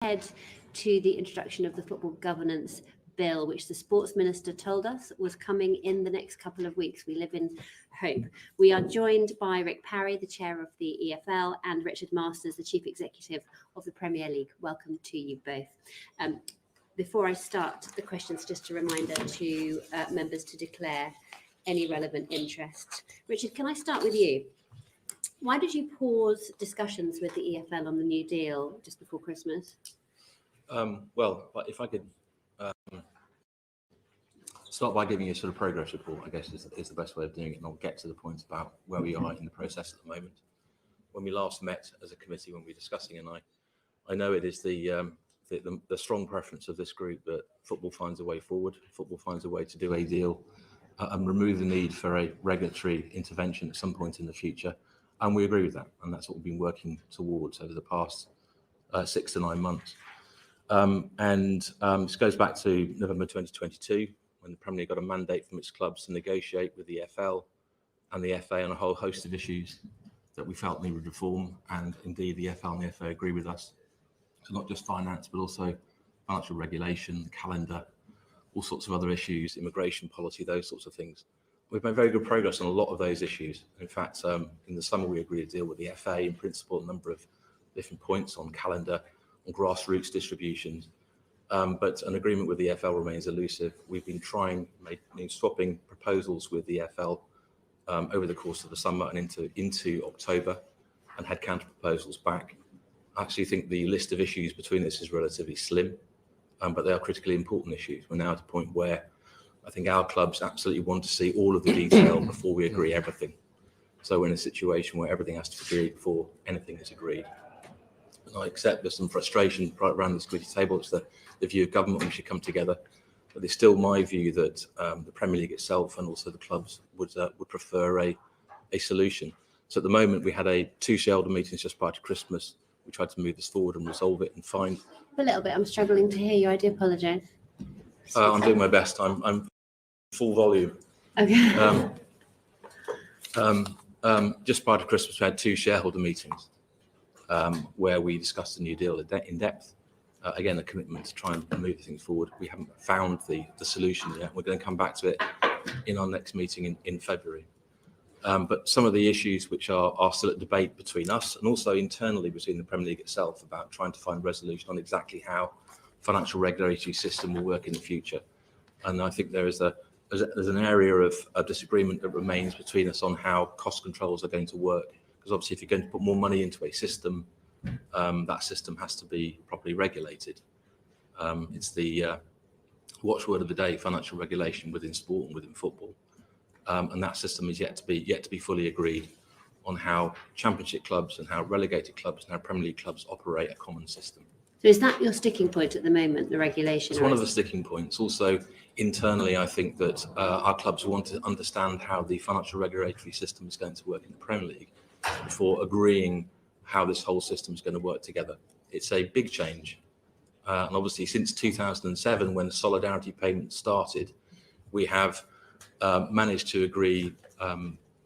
ahead to the introduction of the football governance bill, which the sports minister told us was coming in the next couple of weeks. We live in hope. We are joined by Rick Parry, the chair of the EFL, and Richard Masters, the chief executive of the Premier League. Welcome to you both. Before I start the questions, just a reminder to members to declare any relevant interest. Richard, can I start with you? Why did you pause discussions with the EFL on the new deal just before Christmas? Well, if I could start by giving you a sort of progress report, I guess is the best way of doing it, and I'll get to the point about where we are in the process at the moment. When we last met as a committee, when we were discussing, and I know it is the strong preference of this group that football finds a way forward, football finds a way to do a deal and remove the need for a regulatory intervention at some point in the future. And we agree with that. And that's what we've been working towards over the past 6 to 9 months. This goes back to November 2022, when the Premier League got a mandate from its clubs to negotiate with the EFL and the FA on a whole host of issues that we felt needed reform. And indeed, the EFL and the FA agree with us. So not just finance, but also financial regulation, the calendar, all sorts of other issues, immigration policy, those sorts of things. We've made very good progress on a lot of those issues. In fact, in the summer, we agreed to deal with the FA in principle, a number of different points on calendar, on grassroots distributions. But an agreement with the EFL remains elusive. We've been swapping proposals with the EFL over the course of the summer and into October, and had counter proposals back. I actually think the list of issues between us is relatively slim, but they are critically important issues. We're now at a point where I think our clubs absolutely want to see all of the detail before we agree everything. So we're in a situation where everything has to be agreed before anything is agreed. And I accept there's some frustration right around this committee table. It's the view of government we should come together. But it's still my view that the Premier League itself and also the clubs would prefer a solution. So at the moment, we had 2 shareholder meetings just prior to Christmas. We tried to move this forward and resolve it and find. A little bit. I'm struggling to hear you. I do apologise. I'm doing my best. I'm full volume. Okay. Just prior to Christmas, we had 2 shareholder meetings where we discussed the new deal in depth. Again, a commitment to try and move things forward. We haven't found the solution yet. We're going to come back to it in our next meeting in February. But some of the issues which are still at debate between us and also internally between the Premier League itself about trying to find resolution on exactly how financial regulatory system will work in the future. And I think there's an area of disagreement that remains between us on how cost controls are going to work. Because obviously, if you're going to put more money into a system, that system has to be properly regulated. It's the watchword of the day: financial regulation within sport and within football. And that system is yet to be fully agreed on how Championship clubs and how relegated clubs and how Premier League clubs operate a common system. So is that your sticking point at the moment, the regulation? It's one of the sticking points. Also, internally, I think that our clubs want to understand how the financial regulatory system is going to work in the Premier League before agreeing how this whole system is going to work together. It's a big change. And obviously, since 2007, when solidarity payments started, we have managed to agree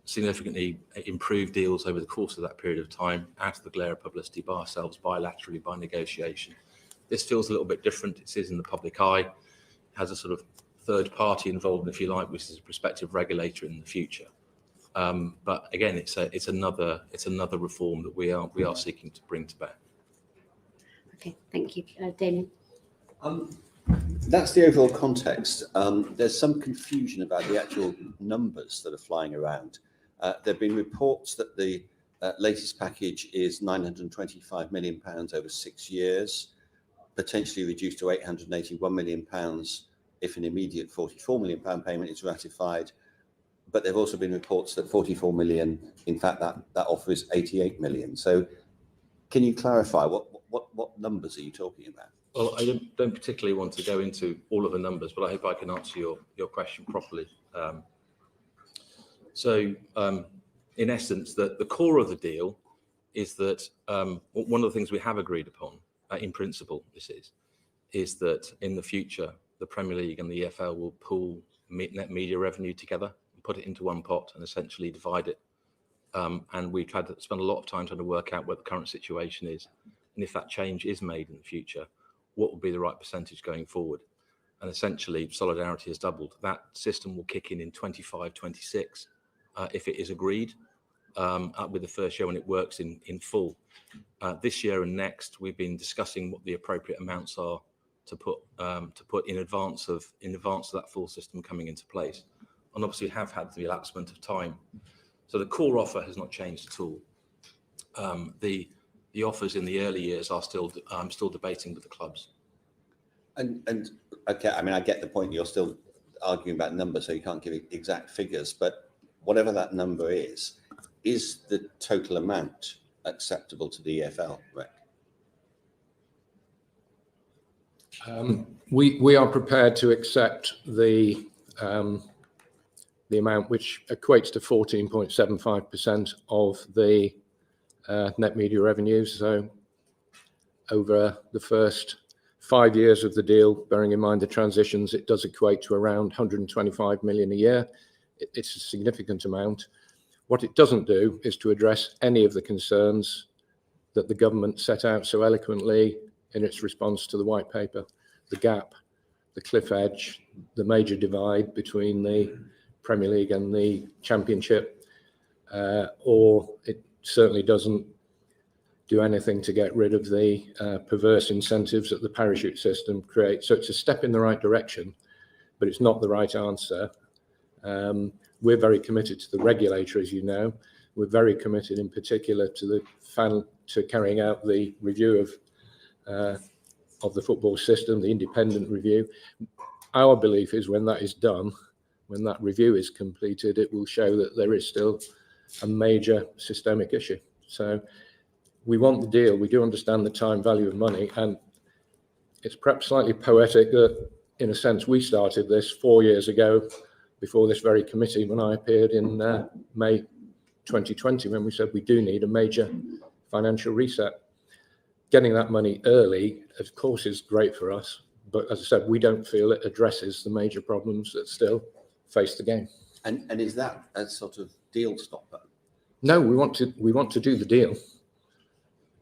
significantly improved deals over the course of that period of time, out of the glare of publicity, by ourselves, bilaterally, by negotiation. This feels a little bit different. It is in the public eye. It has a sort of third party involved, if you like, which is a prospective regulator in the future. But again, it's another reform that we are seeking to bring to bear. Okay, thank you, Damien. That's the overall context. There's some confusion about the actual numbers that are flying around. There have been reports that the latest package is £925 million over 6 years, potentially reduced to £881 million if an immediate £44 million payment is ratified. But there have also been reports that 44 million, in fact, that offer is 88 million. So can you clarify what numbers are you talking about? Well, I don't particularly want to go into all of the numbers, but I hope I can answer your question properly. In essence, the core of the deal is that one of the things we have agreed upon, in principle, is that in the future, the Premier League and the EFL will pool net media revenue together, put it into one pot and essentially divide it. And we tried to spend a lot of time trying to work out what the current situation is. And if that change is made in the future, what will be the right percentage going forward? And essentially, solidarity has doubled. That system will kick in 25, 26, if it is agreed, up with the first year when it works in full. This year and next, we've been discussing what the appropriate amounts are to put in advance of that full system coming into place. And obviously have had the elapsement of time. So the core offer has not changed at all. The offers in the early years are still debating with the clubs. And okay, I mean, I get the point. You're still arguing about numbers, so you can't give exact figures. But whatever that number is the total amount acceptable to the EFL, Rick? We are prepared to accept the amount which equates to 14.75% of the net media revenues. So over the first 5 years of the deal, bearing in mind the transitions, it does equate to around 125 million a year. It's a significant amount. What it doesn't do is to address any of the concerns that the government set out so eloquently in its response to the white paper: the gap, the cliff edge, the major divide between the Premier League and the Championship, or it certainly doesn't do anything to get rid of the perverse incentives that the parachute system creates. So it's a step in the right direction, but it's not the right answer. We're very committed to the regulator, as you know. We're very committed in particular to carrying out the review of the football system, the independent review. Our belief is when that is done, when that review is completed, it will show that there is still a major systemic issue. So we want the deal. We do understand the time value of money, and it's perhaps slightly poetic that, in a sense, we started this 4 years ago before this very committee when I appeared in May 2020, when we said we do need a major financial reset. Getting that money early, of course, is great for us. But as I said, we don't feel it addresses the major problems that still face the game. And is that a sort of deal stopper? No, we want to do the deal.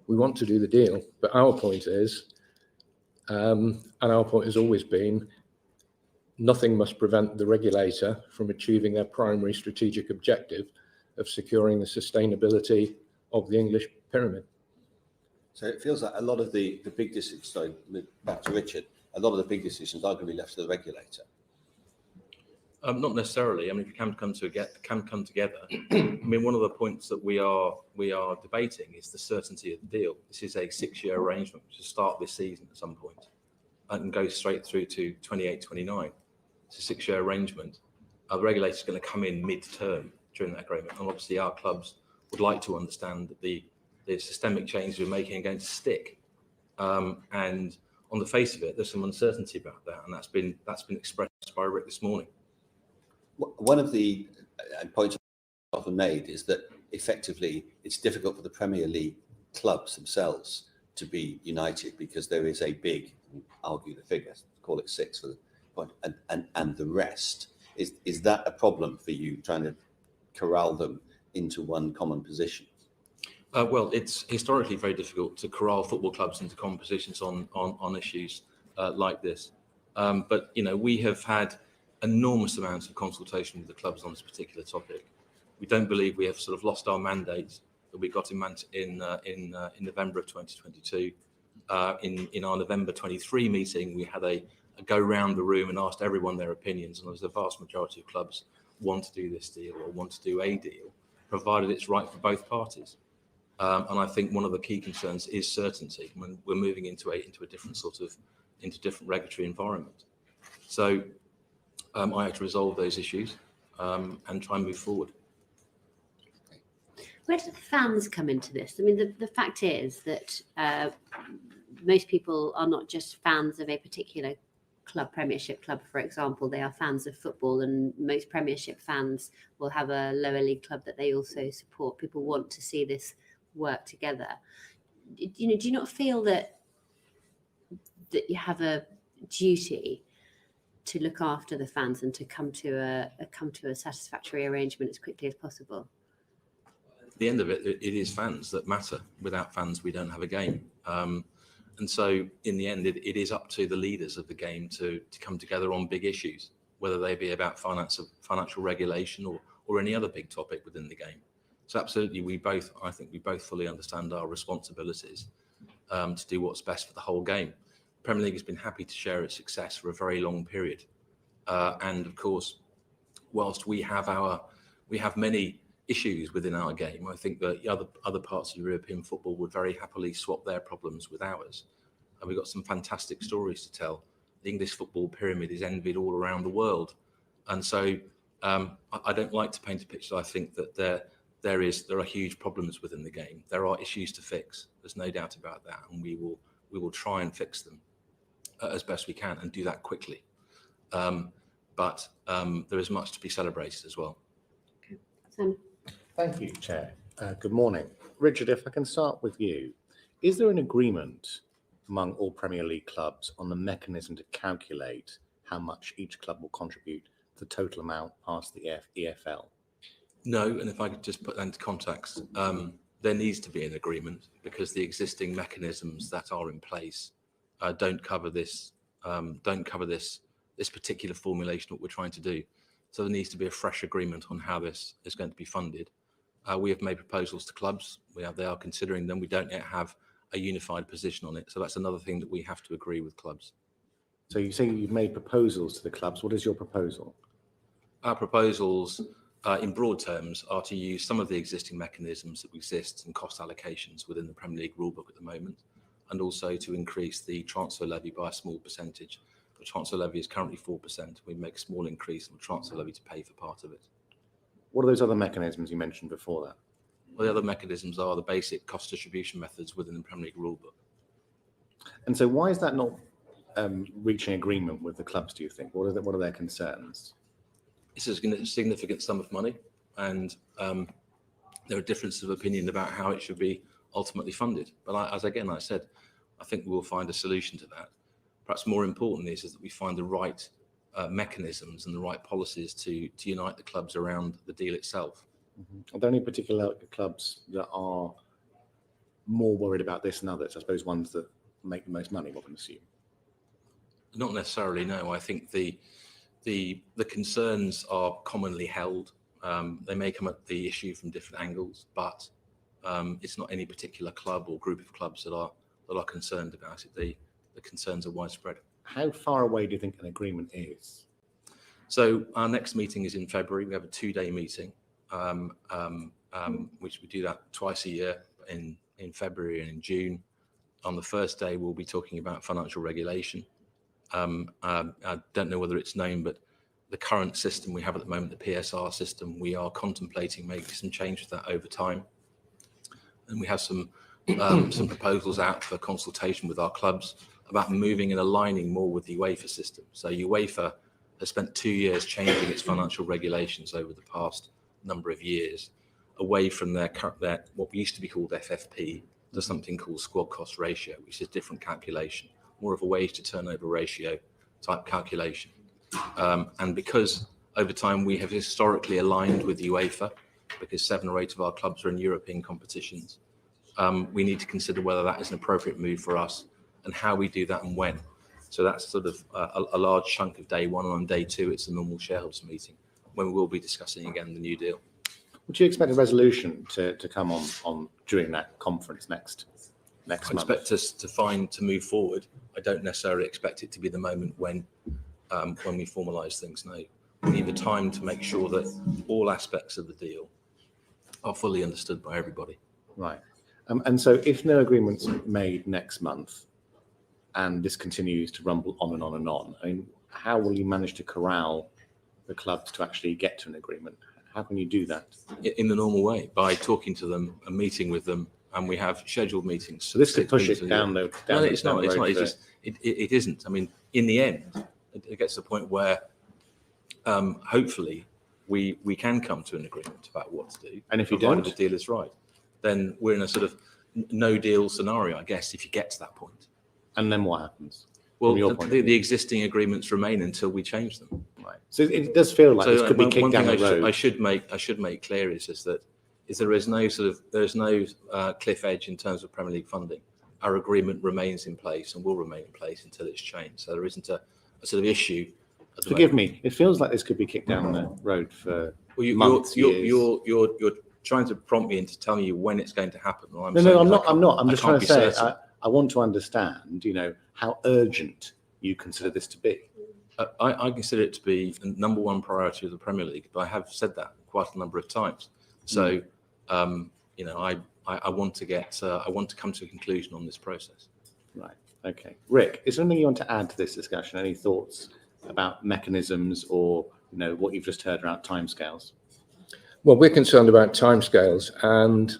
We want to do the deal. But our point is, and our point has always been, nothing must prevent the regulator from achieving their primary strategic objective of securing the sustainability of the English pyramid. So it feels like a lot of the big decisions, so back to Richard, a lot of the big decisions are going to be left to the regulator. Not necessarily. I mean, if you can come together. I mean, one of the points that we are debating is the certainty of the deal. This is a 6-year arrangement to start this season at some point and go straight through to 28-29. It's a 6-year arrangement. The regulator is going to come in mid-term during that agreement, and obviously our clubs would like to understand that the systemic changes we're making are going to stick. And on the face of it, there's some uncertainty about that, and that's been expressed by Rick this morning. One of the points often made is that effectively it's difficult for the Premier League clubs themselves to be united because there is a big, argue the figure, call it 6 for the point, and the rest. Is that a problem for you, trying to corral them into one common position? Well, it's historically very difficult to corral football clubs into common positions on issues like this. But we have had enormous amounts of consultation with the clubs on this particular topic. We don't believe we have sort of lost our mandate that we got in November of 2022. In our November 23 meeting, we had a go round the room and asked everyone their opinions, and there was a vast majority of clubs want to do this deal or want to do a deal, provided it's right for both parties. And I think one of the key concerns is certainty when we're moving into a different different regulatory environment. So I had to resolve those issues and try and move forward. Where do the fans come into this? I mean, the fact is that most people are not just fans of a particular club, Premiership club, for example. They are fans of football, and most Premiership fans will have a lower league club that they also support. People want to see this work together. Do you not feel that you have a duty to look after the fans and to come to a satisfactory arrangement as quickly as possible? At the end of it, it is fans that matter. Without fans, we don't have a game. And so in the end, it is up to the leaders of the game to come together on big issues, whether they be about financial regulation or any other big topic within the game. So absolutely, I think we both fully understand our responsibilities to do what's best for the whole game. Premier League has been happy to share its success for a very long period. And of course, whilst we have many issues within our game, I think that other parts of European football would very happily swap their problems with ours. And we've got some fantastic stories to tell. The English football pyramid is envied all around the world. And so I don't like to paint a picture. I think that there are huge problems within the game. There are issues to fix. There's no doubt about that. And we will try and fix them as best we can and do that quickly. But there is much to be celebrated as well. Sam. Thank you, Chair. Good morning. Richard, if I can start with you. Is there an agreement among all Premier League clubs on the mechanism to calculate how much each club will contribute to the total amount past the EFL? No, and if I could just put that into context, there needs to be an agreement because the existing mechanisms that are in place don't cover this particular formulation what we're trying to do. So there needs to be a fresh agreement on how this is going to be funded. We have made proposals to clubs. They are considering them. We don't yet have a unified position on it. So that's another thing that we have to agree with clubs. So you say you've made proposals to the clubs. What is your proposal? Our proposals, in broad terms, are to use some of the existing mechanisms that exist and cost allocations within the Premier League rulebook at the moment, and also to increase the transfer levy by a small percentage. The transfer levy is currently 4%. We make a small increase in the transfer levy to pay for part of it. What are those other mechanisms you mentioned before that? Well, the other mechanisms are the basic cost distribution methods within the Premier League rulebook. And so why is that not reaching agreement with the clubs, do you think? What are their concerns? It's a significant sum of money, and there are differences of opinion about how it should be ultimately funded. But as I said, I think we will find a solution to that. Perhaps more important is that we find the right mechanisms and the right policies to unite the clubs around the deal itself. Mm-hmm. Are there any particular clubs that are more worried about this than others? I suppose ones that make the most money, one can assume. Not necessarily, no. I think the concerns are commonly held. They may come at the issue from different angles, but it's not any particular club or group of clubs that are concerned about it. The concerns are widespread. How far away do you think an agreement is? So our next meeting is in February. We have a 2-day meeting, which we do that twice a year in February and in June. On the first day, we'll be talking about financial regulation. I don't know whether it's known, but the current system we have at the moment, the PSR system, we are contemplating making some change to that over time. And we have some proposals out for consultation with our clubs about moving and aligning more with the UEFA system. So UEFA has spent 2 years changing its financial regulations over the past number of years, away from their what used to be called FFP to something called squad cost ratio, which is a different calculation, more of a wage to turnover ratio type calculation. And because over time we have historically aligned with UEFA, because 7 or 8 of our clubs are in European competitions, we need to consider whether that is an appropriate move for us and how we do that and when. So that's sort of a large chunk of day one, and on day 2, it's a normal shareholders meeting when we will be discussing again the new deal. Would you expect a resolution to come on during that conference next month? I expect us to move forward. I don't necessarily expect it to be the moment when we formalise things. No, we need the time to make sure that all aspects of the deal are fully understood by everybody. Right. And so if no agreement's made next month and this continues to rumble on and on and on, I mean, how will you manage to corral the clubs to actually get to an agreement? How can you do that? In the normal way, by talking to them and meeting with them, and we have scheduled meetings. So this could push it down the No, it's down not. the It's road not. It isn't. I mean, in the end, it gets to the point where hopefully we can come to an agreement about what to do. And if you provided don't? the deal is right, then we're in a sort of no deal scenario, I guess, if you get to that point. And then what happens? Well, From your point of the view? existing agreements remain until we change them. Right. So it does feel like this could be one kicked down thing the road. I should make clear is there is no sort of cliff edge in terms of Premier League funding. our agreement remains in place and will remain in place until it's changed. So there isn't a sort of issue. At the Forgive moment. me, it feels like this could be kicked down the road for Well, months, years. you're trying to prompt me into telling you when it's going to happen. Well, No, saying I'm is I not. I'm can't- not. I'm I just can't trying to be say certain. I want to understand, how urgent you consider this to be. I consider it to be the number one priority of the Premier League, but I have said that quite a number of times. So, I want to I want to come to a conclusion on this process. Right. Okay. Rick, is there anything you want to add to this discussion? Any thoughts about mechanisms or what you've just heard around timescales? Well, we're concerned about timescales, and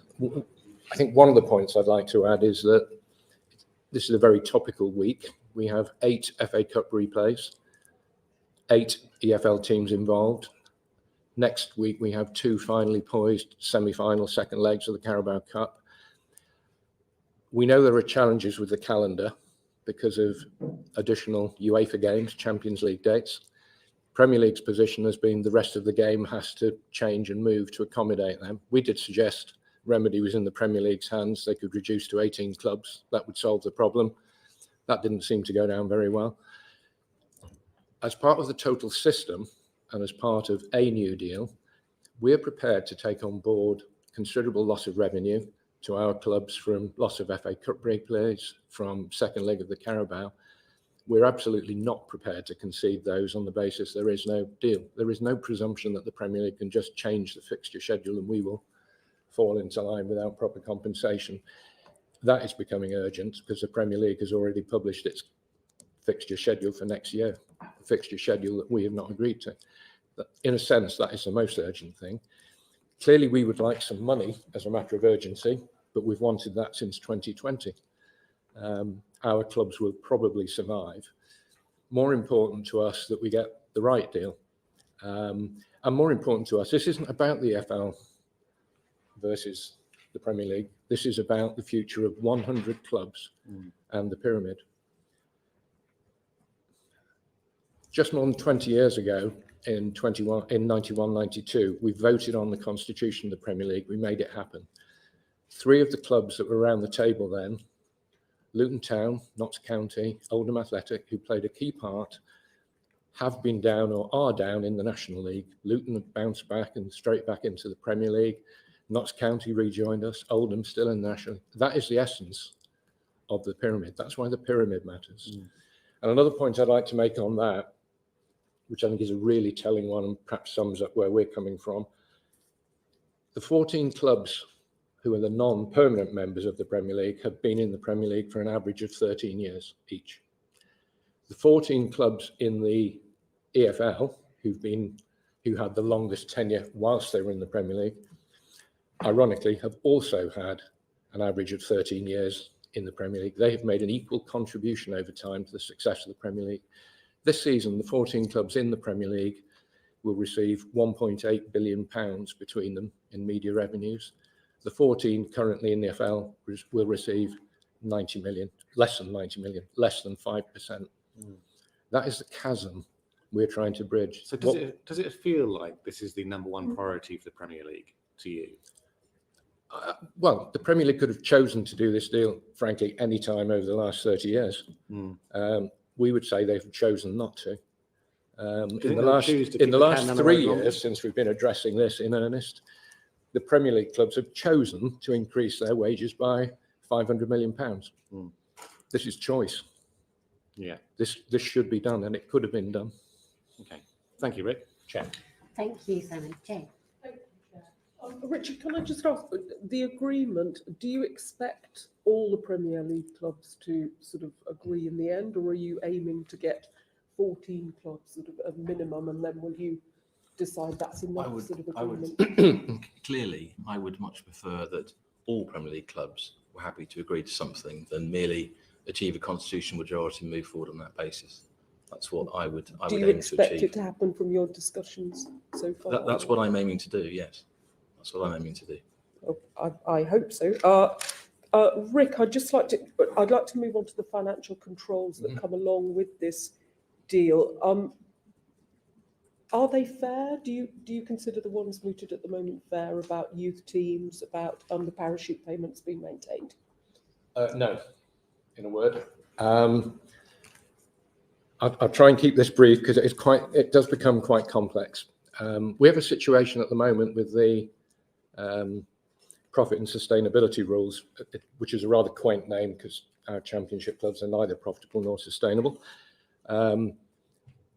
I think one of the points I'd like to add is that this is a very topical week. We have 8 FA Cup replays, 8 EFL teams involved. Next week, we have 2 finally poised semi-final second legs of the Carabao Cup. We know there are challenges with the calendar because of additional UEFA games, Champions League dates. Premier League's position has been the rest of the game has to change and move to accommodate them. We did suggest remedy was in the Premier League's hands. They could reduce to 18 clubs. That would solve the problem. That didn't seem to go down very well. As part of the total system and as part of a new deal, we're prepared to take on board considerable loss of revenue to our clubs from loss of FA Cup replays, from second leg of the Carabao. We're absolutely not prepared to concede those on the basis there is no deal. There is no presumption that the Premier League can just change the fixture schedule and we will fall into line without proper compensation. That is becoming urgent because the Premier League has already published its fixture schedule for next year, a fixture schedule that we have not agreed to. But in a sense, that is the most urgent thing. Clearly, we would like some money as a matter of urgency, but we've wanted that since 2020. Our clubs will probably survive. More important to us that we get the right deal. And more important to us, this isn't about the EFL versus the Premier League. This is about the future of 100 clubs and the pyramid. Just more than 20 years ago, in 91-92, we voted on the constitution of the Premier League. We made it happen. 3 of the clubs that were around the table then, Luton Town, Notts County, Oldham Athletic, who played a key part, have been down or are down in the National League. Luton have bounced back and straight back into the Premier League. Notts County rejoined us. Oldham still in the National League. That is the essence of the pyramid. That's why the pyramid matters. And another point I'd like to make on that, which I think is a really telling one and perhaps sums up where we're coming from. The 14 clubs who are the non-permanent members of the Premier League have been in the Premier League for an average of 13 years each. The 14 clubs in the EFL who had the longest tenure whilst they were in the Premier League, ironically, have also had an average of 13 years in the Premier League. They have made an equal contribution over time to the success of the Premier League. This season, the 14 clubs in the Premier League will receive £1.8 billion between them in media revenues. The 14 currently in the EFL will receive 90 million, less than 90 million, less than 5%. That is the chasm we're trying to bridge. So does it feel like this is the number one priority for the Premier League to you? Well, the Premier League could have chosen to do this deal, frankly, any time over the last 30 years. We would say they've chosen not to. In the last 3 years, since we've been addressing this in earnest, the Premier League clubs have chosen to increase their wages by £500 million. This is choice. Yeah. This should be done, and it could have been done. Okay. Thank you, Rick. Chair. Thank you, Simon. Jane. Richard, can I just ask, the agreement, do you expect all the Premier League clubs to sort of agree in the end, or are you aiming to get 14 clubs sort of a minimum, and then will you decide that's enough sort of agreement? Clearly, I would much prefer that all Premier League clubs were happy to agree to something than merely achieve a constitutional majority and move forward on that basis. That's what I would Do you aim to expect achieve. it to happen from your discussions so far? That's what I'm aiming to do, yes. That's what I'm aiming to do. Oh, I hope so. Rick, I'd like to move on to the financial controls that come along with this deal. Are they fair? Do you consider the ones mooted at the moment fair about youth teams, about the parachute payments being maintained? No. in a word. I'll try and keep this brief because it does become quite complex. We have a situation at the moment with the profit and sustainability rules, which is a rather quaint name because our championship clubs are neither profitable nor sustainable.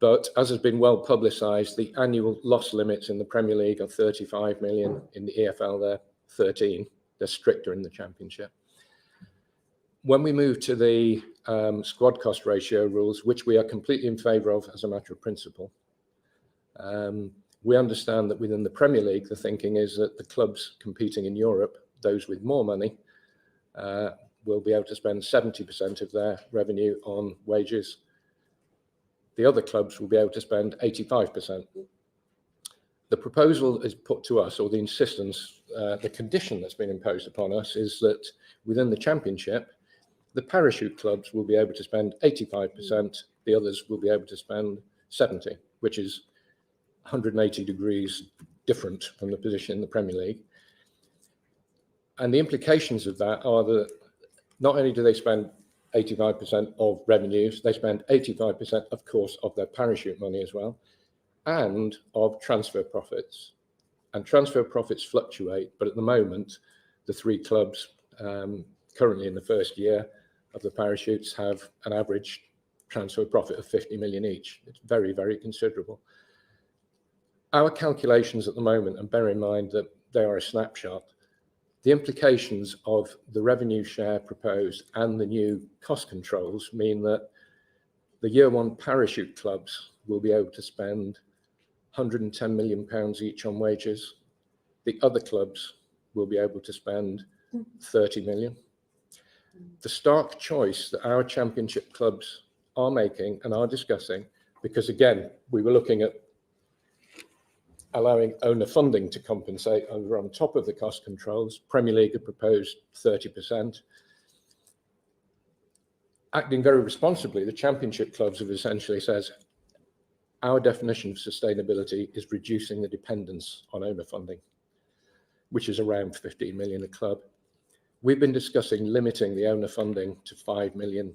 But as has been well publicised, the annual loss limits in the Premier League are 35 million. In the EFL, they're 13. They're stricter in the Championship. When we move to the squad cost ratio rules, which we are completely in favour of as a matter of principle, we understand that within the Premier League, the thinking is that the clubs competing in Europe, those with more money, will be able to spend 70% of their revenue on wages. The other clubs will be able to spend 85%. The proposal is put to us, or the insistence, the condition that's been imposed upon us is that within the Championship, the parachute clubs will be able to spend 85%, the others will be able to spend 70%, which is 180 degrees different from the position in the Premier League. And the implications of that are that not only do they spend 85% of revenues, they spend 85%, of course, of their parachute money as well, and of transfer profits. And transfer profits fluctuate, but at the moment, the three clubs currently in the first year of the parachutes have an average transfer profit of 50 million each. It's very, very considerable. Our calculations at the moment, and bear in mind that they are a snapshot, the implications of the revenue share proposed and the new cost controls mean that the year one parachute clubs will be able to spend £110 million each on wages. The other clubs will be able to spend 30 million. The stark choice that our championship clubs are making and are discussing, because again, we were looking at allowing owner funding to compensate over on top of the cost controls. Premier League have proposed 30%. Acting very responsibly, the championship clubs have essentially says, our definition of sustainability is reducing the dependence on owner funding, which is around 15 million a club. We've been discussing limiting the owner funding to 5 million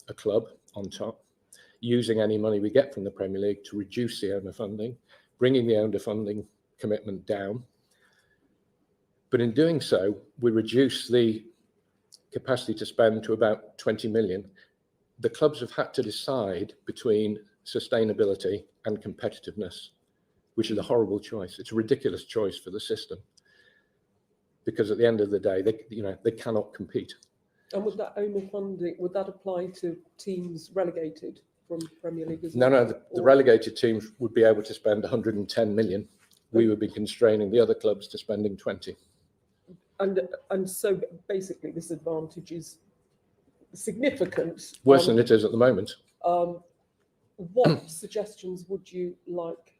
a club on top, using any money we get from the Premier League to reduce the owner funding, bringing the owner funding commitment down. But in doing so, we reduce the capacity to spend to about 20 million. The clubs have had to decide between sustainability and competitiveness, which is a horrible choice. It's a ridiculous choice for the system, because at the end of the day, they cannot compete. And would that owner funding, would that apply to teams relegated from Premier League? No, the relegated teams would be able to spend 110 million. We would be constraining the other clubs to spending 20. And so basically this advantage is significant. Worse than it is at the moment. What suggestions would you like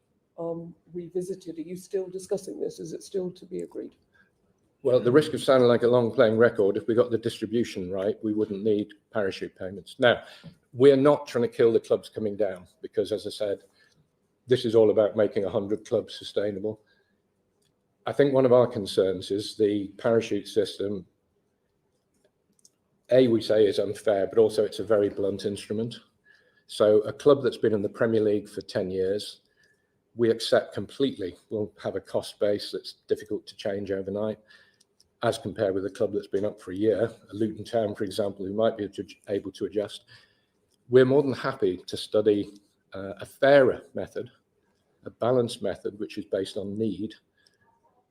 revisited? Are you still discussing this? Is it still to be agreed? Well, at the risk of sounding like a long playing record, if we got the distribution right, we wouldn't need parachute payments. Now, we're not trying to kill the clubs coming down, because as I said, this is all about making 100 clubs sustainable. I think one of our concerns is the parachute system. We say is unfair, but also it's a very blunt instrument. So a club that's been in the Premier League for 10 years, we accept completely will have a cost base that's difficult to change overnight, as compared with a club that's been up for a year, a Luton Town, for example, who might be able to adjust. We're more than happy to study a fairer method, a balanced method, which is based on need,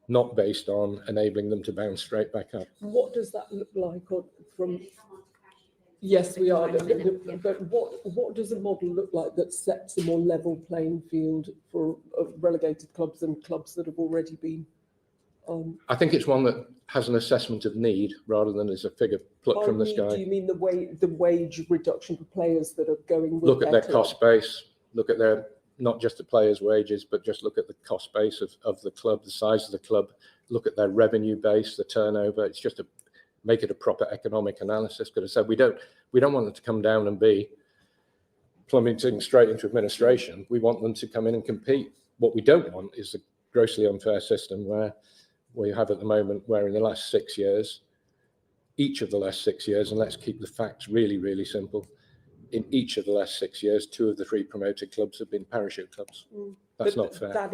not based on enabling them to bounce straight back up. What does that look like from? Yes, we are. But what does a model look like that sets a more level playing field for relegated clubs and clubs that have already been? I think it's one that has an assessment of need rather than as a figure plucked from the sky. Do you mean the wage reduction for players that are going? Look at their cost base. Look at their, not just the players' wages, but just look at the cost base of the club, the size of the club. Look at their revenue base, the turnover. It's just to make it a proper economic analysis. Because I said we don't want them to come down and be plummeting straight into administration. We want them to come in and compete. What we don't want is a grossly unfair system where we have at the moment, where in the last 6 years, each of the last 6 years, and let's keep the facts really, really simple. In each of the last 6 years, 2 of the 3 promoted clubs have been parachute clubs. That's not fair.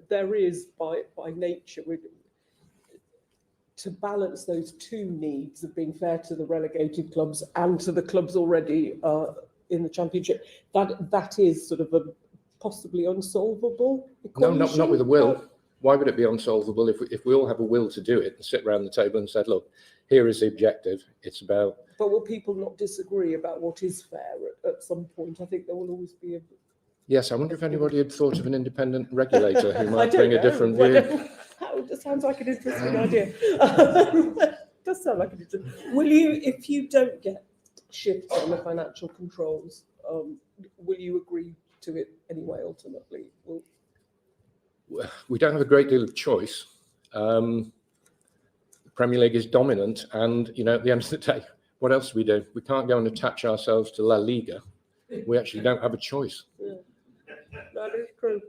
There is, by nature, to balance those 2 needs of being fair to the relegated clubs and to the clubs already in the Championship, that is sort of a possibly unsolvable equation. No, not with a will. Why would it be unsolvable if we all have a will to do it and sit around the table and said, look, here is the objective. It's about. But will people not disagree about what is fair at some point? I think there will always be a. Yes, I wonder if anybody had thought of an independent regulator who I might don't bring a know. different view. That sounds like an interesting idea. Does sound like an interesting. Will you, if you don't get shifts on the financial controls, will you agree to it anyway? Ultimately, We don't have a great deal of choice. The Premier League is dominant, and at the end of the day, what else do we do? We can't go and attach ourselves to La Liga. We actually don't have a choice. Yeah. That is true.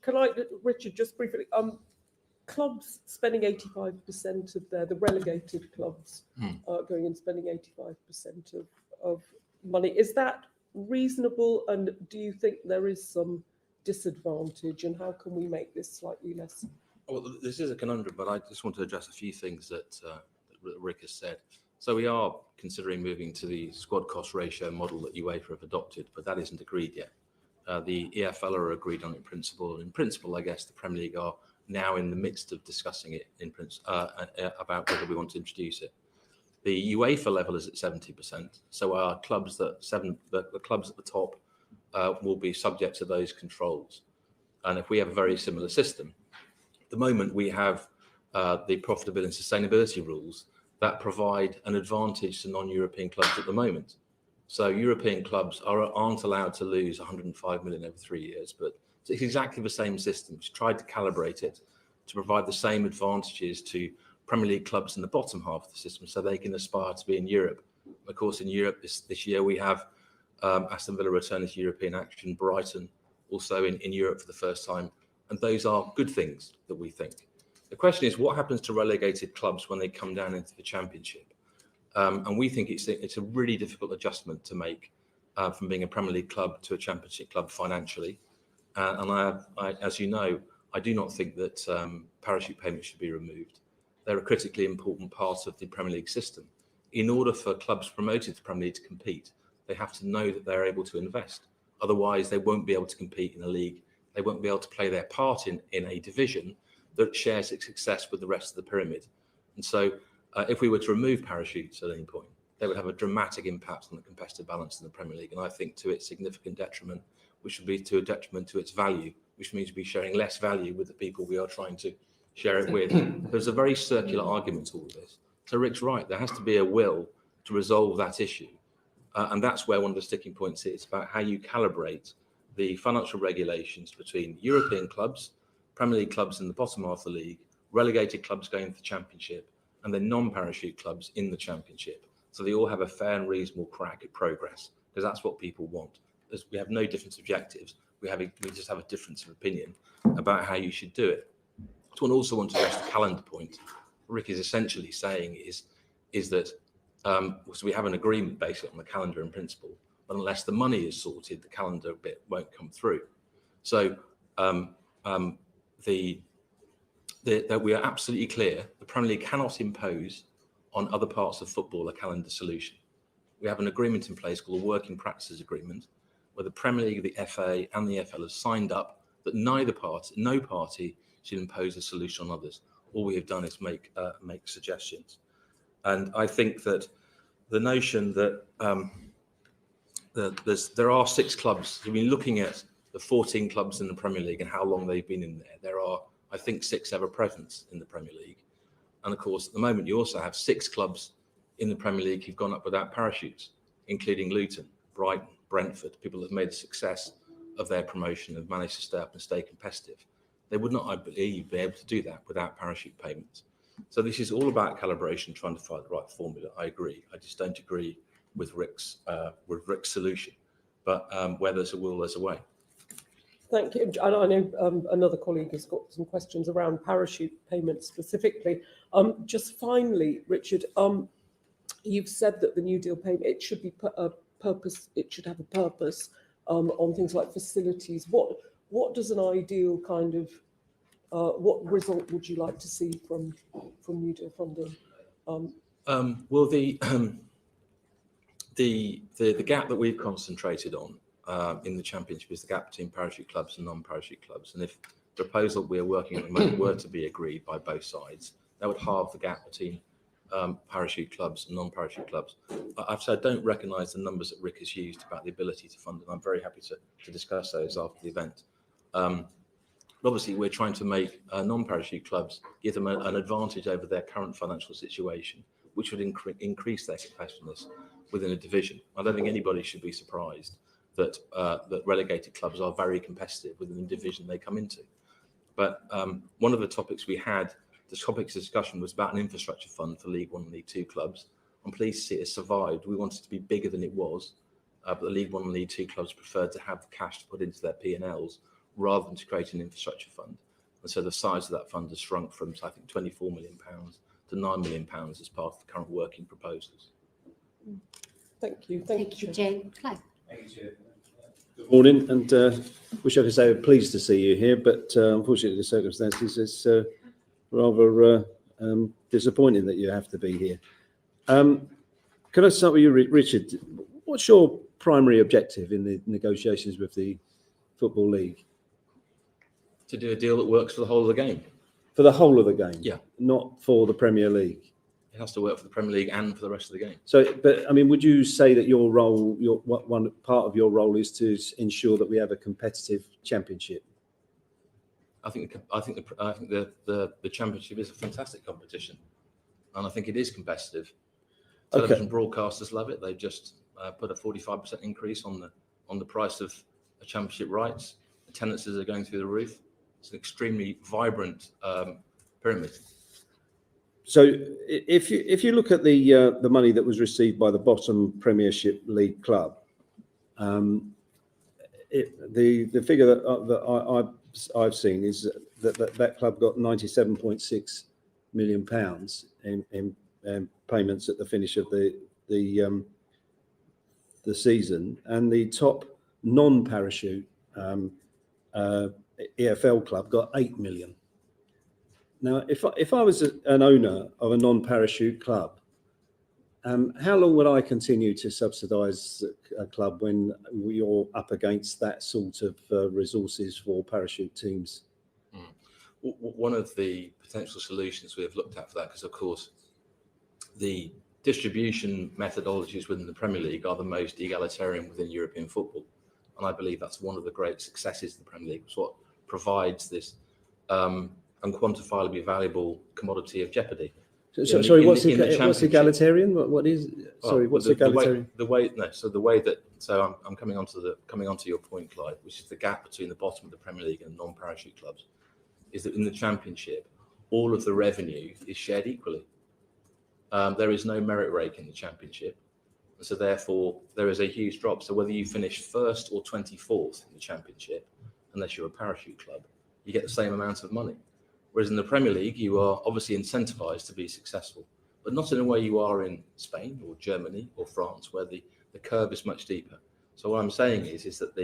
Can I, Richard, just briefly? Clubs spending 85% of the relegated clubs going and spending 85% of money. Is that reasonable? And do you think there is some disadvantage? And how can we make this slightly less? Well, this is a conundrum, but I just want to address a few things that Rick has said. So we are considering moving to the squad cost ratio model that UEFA have adopted, but that isn't agreed yet. The EFL are agreed on in principle. In principle, I guess the Premier League are now in the midst of discussing it in about whether we want to introduce it. The UEFA level is at 70%, so our clubs the clubs at the top will be subject to those controls. And if we have a very similar system, at the moment we have the profitability and sustainability rules that provide an advantage to non-European clubs at the moment. So European clubs aren't allowed to lose 105 million over 3 years, but it's exactly the same system. It's tried to calibrate it to provide the same advantages to Premier League clubs in the bottom half of the system so they can aspire to be in Europe. Of course, in Europe this year we have Aston Villa returning to European action, Brighton also in Europe for the first time, and those are good things that we think. The question is, what happens to relegated clubs when they come down into the Championship? And we think it's a really difficult adjustment to make from being a Premier League club to a Championship club financially. And I, as you know, I do not think that parachute payments should be removed. They're a critically important part of the Premier League system. In order for clubs promoted to Premier League to compete, they have to know that they're able to invest. Otherwise, they won't be able to compete in a league. They won't be able to play their part in a division that shares its success with the rest of the pyramid. And so if we were to remove parachutes at any point, they would have a dramatic impact on the competitive balance in the Premier League. And I think to its significant detriment, which would be to a detriment to its value, which means we'd be sharing less value with the people we are trying to share it with. There's a very circular argument to all this. So Rick's right, there has to be a will to resolve that issue. And that's where one of the sticking points is about how you calibrate the financial regulations between European clubs, Premier League clubs in the bottom half of the league, relegated clubs going to the Championship, and then non-parachute clubs in the Championship. So they all have a fair and reasonable crack at progress, because that's what people want. We have no different objectives. We just have a difference of opinion about how you should do it. So I also want to address the calendar point. What Rick is essentially saying is that so we have an agreement basically on the calendar in principle, but unless the money is sorted, the calendar bit won't come through. So that we are absolutely clear, the Premier League cannot impose on other parts of football a calendar solution. We have an agreement in place called a working practices agreement, where the Premier League, the FA and the EFL have signed up that no party should impose a solution on others. All we have done is make suggestions. And I think that the notion that there are 6 clubs, I mean, looking at the 14 clubs in the Premier League and how long they've been in there are, I think, 6 ever presence in the Premier League. And of course, at the moment, you also have 6 clubs in the Premier League who've gone up without parachutes, including Luton, Brighton, Brentford, people that have made a success of their promotion and managed to stay up and stay competitive. They would not, I believe, be able to do that without parachute payments. So this is all about calibration, trying to find the right formula. I agree. I just don't agree with Rick's solution. But where there's a will, there's a way. Thank you. And I know another colleague has got some questions around parachute payments specifically. Just finally, Richard, you've said that the New Deal payment, it should be a purpose. It should have a purpose on things like facilities. What does an ideal kind of what result would you like to see from New Deal funding? Well, the gap that we've concentrated on in the Championship is the gap between parachute clubs and non-parachute clubs. And if the proposal we're working on at the moment were to be agreed by both sides, that would halve the gap between parachute clubs and non-parachute clubs. I've said I don't recognise the numbers that Rick has used about the ability to fund, and I'm very happy to discuss those after the event. But obviously, we're trying to make non-parachute clubs, give them an advantage over their current financial situation, which would increase their competitiveness within a division. I don't think anybody should be surprised that that relegated clubs are very competitive within the division they come into. But one of the topics we had, the topics of discussion was about an infrastructure fund for League One and League Two clubs. I'm pleased to see it has survived. We wanted it to be bigger than it was, but the League One and League Two clubs preferred to have the cash to put into their P&Ls rather than to create an infrastructure fund. And so the size of that fund has shrunk from, I think, £24 million to £9 million as part of the current working proposals. Thank you. Thank you, Jane. Clive. Good morning, and wish I could say I'm pleased to see you here, but unfortunately the circumstances is rather disappointing that you have to be here. Can I start with you, Richard? What's your primary objective in the negotiations with the Football League? To do a deal that works for the whole of the game. For the whole of the game? Yeah. Not for the Premier League? It has to work for the Premier League and for the rest of the game. So, but I mean, would you say that your role, one part of your role is to ensure that we have a competitive championship? I think the championship is a fantastic competition, and I think it is competitive. Television broadcasters love it. They just put a 45% increase on the price of championship rights. Attendances are going through the roof. It's an extremely vibrant pyramid. So if you look at the money that was received by the bottom Premiership League club, the figure that I've seen is that club got £97.6 million in payments at the finish of the season, and the top non-parachute EFL club got 8 million. Now, if I was an owner of a non-parachute club, how long would I continue to subsidise a club when you're up against that sort of resources for parachute teams? One of the potential solutions we have looked at for that, because of course the distribution methodologies within the Premier League are the most egalitarian within European football. And I believe that's one of the great successes of the Premier League. It's what provides this unquantifiably valuable commodity of jeopardy. Sorry, what's egalitarian? What is? Sorry, what's egalitarian? I'm coming onto your point, Clive, which is the gap between the bottom of the Premier League and non-parachute clubs, is that in the Championship, all of the revenue is shared equally. There is no merit rake in the Championship. So therefore, there is a huge drop. So whether you finish first or 24th in the Championship, unless you're a parachute club, you get the same amount of money. Whereas in the Premier League, you are obviously incentivized to be successful, but not in a way you are in Spain or Germany or France, where the curve is much deeper. So what I'm saying is that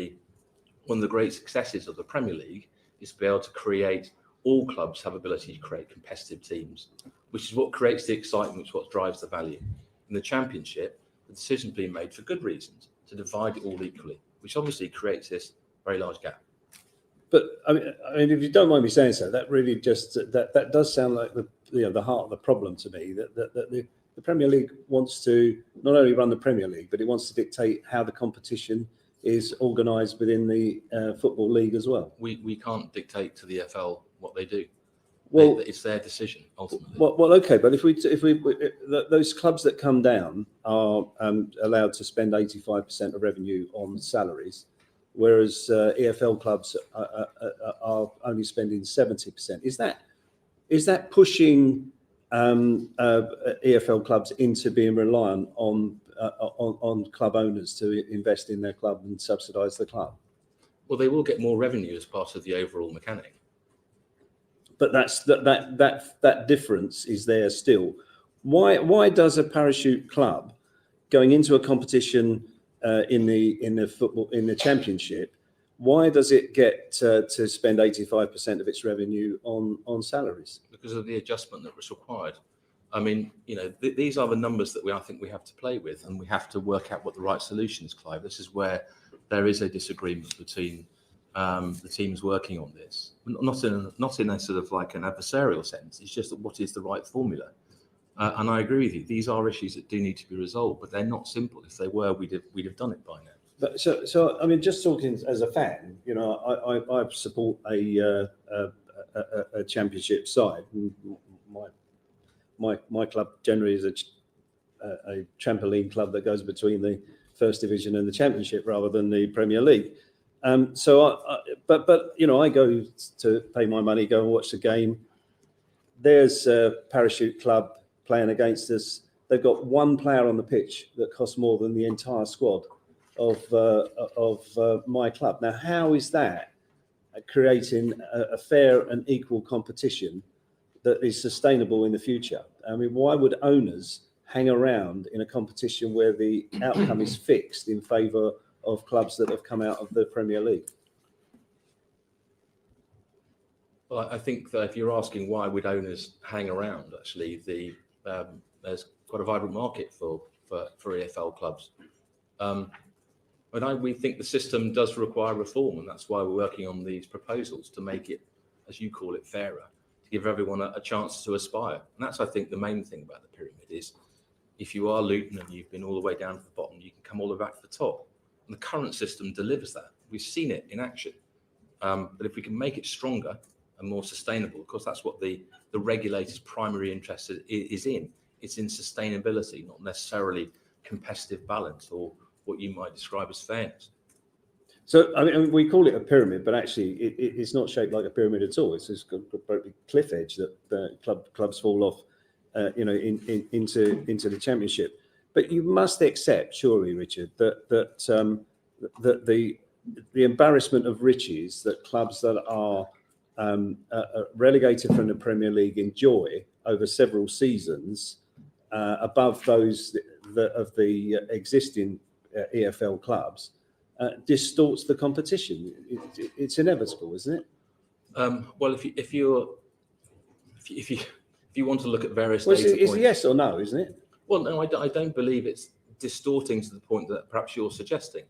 one of the great successes of the Premier League is to be able to create, all clubs have ability to create competitive teams, which is what creates the excitement, which is what drives the value. In the Championship, the decision's been made for good reasons to divide it all equally, which obviously creates this very large gap. But I mean, if you don't mind me saying so, that really just that does sound like the heart of the problem to me. That the Premier League wants to not only run the Premier League, but it wants to dictate how the competition is organised within the Football League as well. We can't dictate to the EFL what they do. Well, it's their decision ultimately. Well, okay, but if we those clubs that come down are allowed to spend 85% of revenue on salaries, whereas EFL clubs are only spending 70%. Is that pushing EFL clubs into being reliant on club owners to invest in their club and subsidise the club? Well, they will get more revenue as part of the overall mechanic. But that difference is there still. Why does a parachute club going into a competition in the championship, why does it get to spend 85% of its revenue on salaries? Because of the adjustment that was required. I mean, these are the numbers that I think we have to play with, and we have to work out what the right solution is, Clive. This is where there is a disagreement between the teams working on this, not in a sort of like an adversarial sense. It's just that what is the right formula. And I agree with you. These are issues that do need to be resolved, but they're not simple. If they were, we'd have done it by now. But so I mean, just talking as a fan, I support a championship side. My club generally is a trampoline club that goes between the First Division and the Championship rather than the Premier League. But I go to pay my money, go and watch the game. There's a parachute club playing against us. They've got one player on the pitch that costs more than the entire squad of my club. Now, how is that creating a fair and equal competition that is sustainable in the future? I mean, why would owners hang around in a competition where the outcome is fixed in favour of clubs that have come out of the Premier League? Well, I think that if you're asking why would owners hang around, actually, there's quite a vibrant market for EFL clubs. We think the system does require reform, and that's why we're working on these proposals to make it, as you call it, fairer, to give everyone a chance to aspire. And that's, I think, the main thing about the pyramid is if you are Luton and you've been all the way down to the bottom, you can come all the way back to the top. And the current system delivers that. We've seen it in action. But if we can make it stronger and more sustainable, of course, that's what the regulator's primary interest is in. It's in sustainability, not necessarily competitive balance or what you might describe as fairness. So, I mean, we call it a pyramid, but actually it's not shaped like a pyramid at all. It's just got a cliff edge that clubs fall off, into the Championship. But you must accept, surely, Richard, that the embarrassment of riches that clubs that are relegated from the Premier League enjoy over several seasons, above those of the existing EFL clubs, distorts the competition. It's inevitable, isn't it? Well, if you want to look at various Well, data it's points, yes or no, isn't it? Well, no, I don't believe it's distorting to the point that perhaps you're suggesting.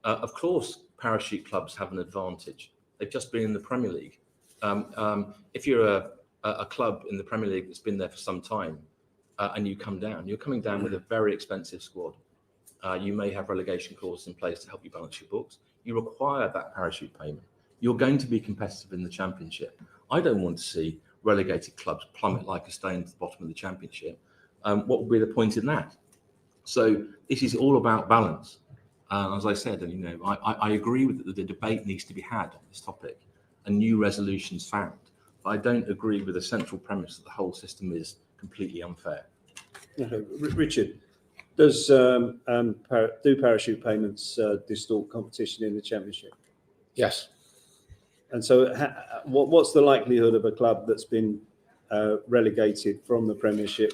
Of course, parachute clubs have an advantage. They've just been in the Premier League. If you're a club in the Premier League that's been there for some time and you come down, you're coming down with a very expensive squad. You may have relegation clauses in place to help you balance your books. You require that parachute payment. You're going to be competitive in the Championship. I don't want to see relegated clubs plummet like a stone to the bottom of the Championship. What would be the point in that? So this is all about balance. As I said, and I agree with that the debate needs to be had on this topic and new resolutions found. But I don't agree with the central premise that the whole system is completely unfair. Okay. Richard, do parachute payments distort competition in the Championship? Yes. And so what's the likelihood of a club that's been relegated from the Premiership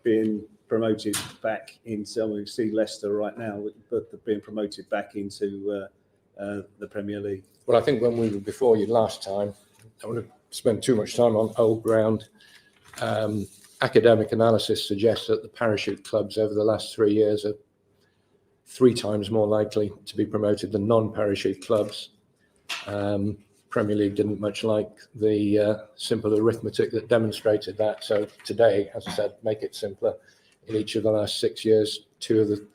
being promoted back into, we see Leicester right now, but being promoted back into the Premier League? Well, I think when we were before you last time, I want to spend too much time on old ground. Academic analysis suggests that the parachute clubs over the last 3 years are 3 times more likely to be promoted than non-parachute clubs. Premier League didn't much like the simple arithmetic that demonstrated that. So today, as I said, make it simpler. In each of the last 6 years, 2 of the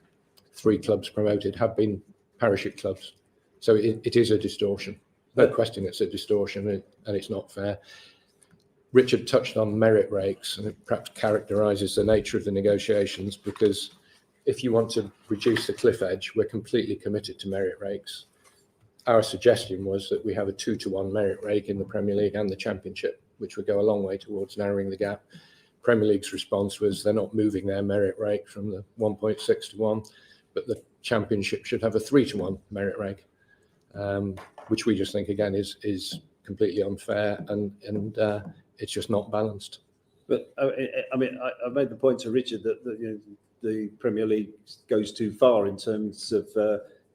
3 clubs promoted have been parachute clubs. So it is a distortion. No question it's a distortion and it's not fair. Richard touched on merit breaks, and it perhaps characterises the nature of the negotiations, because if you want to reduce the cliff edge, we're completely committed to merit breaks. Our suggestion was that we have a 2-to-1 merit break in the Premier League and the Championship, which would go a long way towards narrowing the gap. Premier League's response was they're not moving their merit rate from the 1.6 to 1, but the Championship should have a 3-to-1 merit rate, which we just think, again, is completely unfair and it's just not balanced. But I mean, I made the point to Richard that the Premier League goes too far in terms of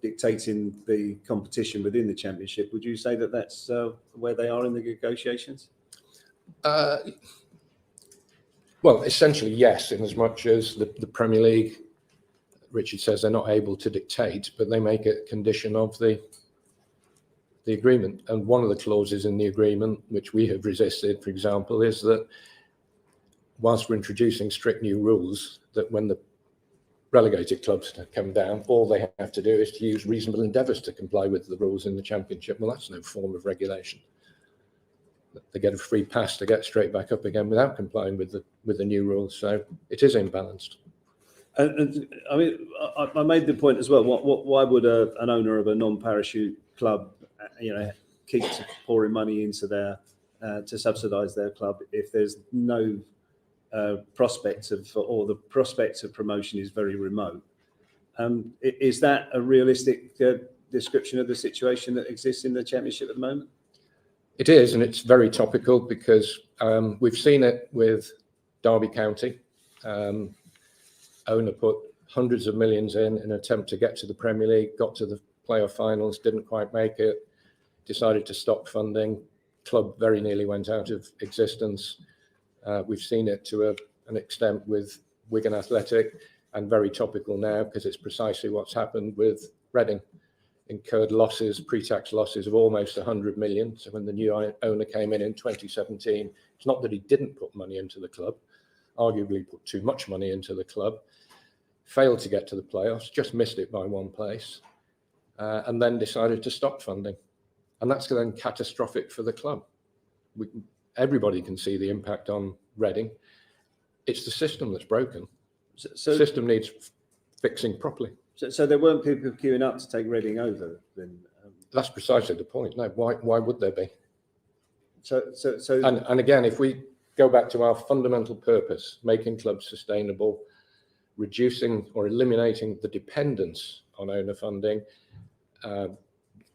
dictating the competition within the Championship. Would you say that that's where they are in the negotiations? Well, essentially, yes, in as much as the Premier League, Richard says they're not able to dictate, but they make it a condition of the agreement. And one of the clauses in the agreement, which we have resisted, for example, is that whilst we're introducing strict new rules, that when the relegated clubs come down, all they have to do is to use reasonable endeavours to comply with the rules in the Championship. Well, that's no form of regulation. They get a free pass to get straight back up again without complying with the new rules. So it is imbalanced. And I mean, I made the point as well. Why would an owner of a non-parachute club, keep pouring money into their to subsidise their club if there's no prospect of, or the prospect of promotion is very remote? Is that a realistic description of the situation that exists in the Championship at the moment? It is, and it's very topical because we've seen it with Derby County. Owner put hundreds of millions in an attempt to get to the Premier League, got to the playoff finals, didn't quite make it, decided to stop funding. Club very nearly went out of existence. We've seen it to an extent with Wigan Athletic, and very topical now because it's precisely what's happened with Reading. Incurred losses, pre-tax losses of almost 100 million. So when the new owner came in 2017, it's not that he didn't put money into the club, arguably put too much money into the club, failed to get to the playoffs, just missed it by one place, and then decided to stop funding. And that's then catastrophic for the club. Everybody can see the impact on Reading. It's the system that's broken. So the system needs fixing properly. So there weren't people queuing up to take Reading over then? That's precisely the point. No, why would there be? So And again, if we go back to our fundamental purpose, making clubs sustainable, reducing or eliminating the dependence on owner funding,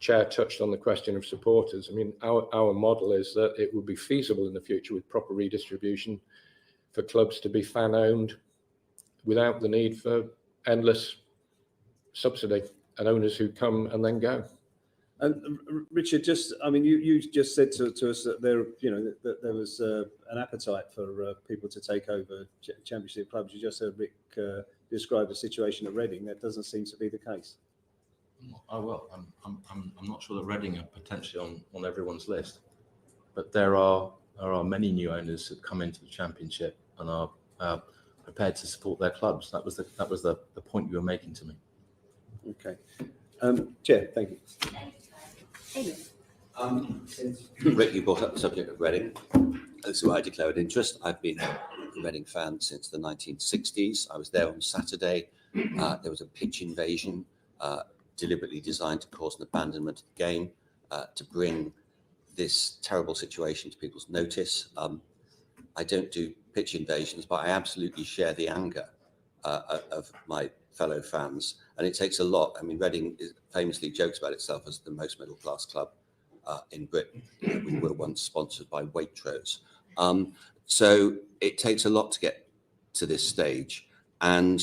Chair touched on the question of supporters. I mean, our model is that it would be feasible in the future with proper redistribution for clubs to be fan-owned without the need for endless subsidy and owners who come and then go. And Richard, you just said to us that that there was an appetite for people to take over Championship clubs. You just heard Rick describe the situation at Reading. That doesn't seem to be the case. I'm not sure that Reading are potentially on everyone's list, but there are many new owners that come into the Championship and are prepared to support their clubs. That was the point you were making to me. Okay, Chair, thank you. Since Rick, you brought up the subject of Reading. This is why I declared interest. I've been a Reading fan since the 1960s. I was there on Saturday. There was a pitch invasion deliberately designed to cause an abandonment of the game, to bring this terrible situation to people's notice. I don't do pitch invasions, but I absolutely share the anger of my fellow fans, and it takes a lot. I mean, Reading famously jokes about itself as the most middle-class club in Britain. We were once sponsored by Waitrose. So it takes a lot to get to this stage, and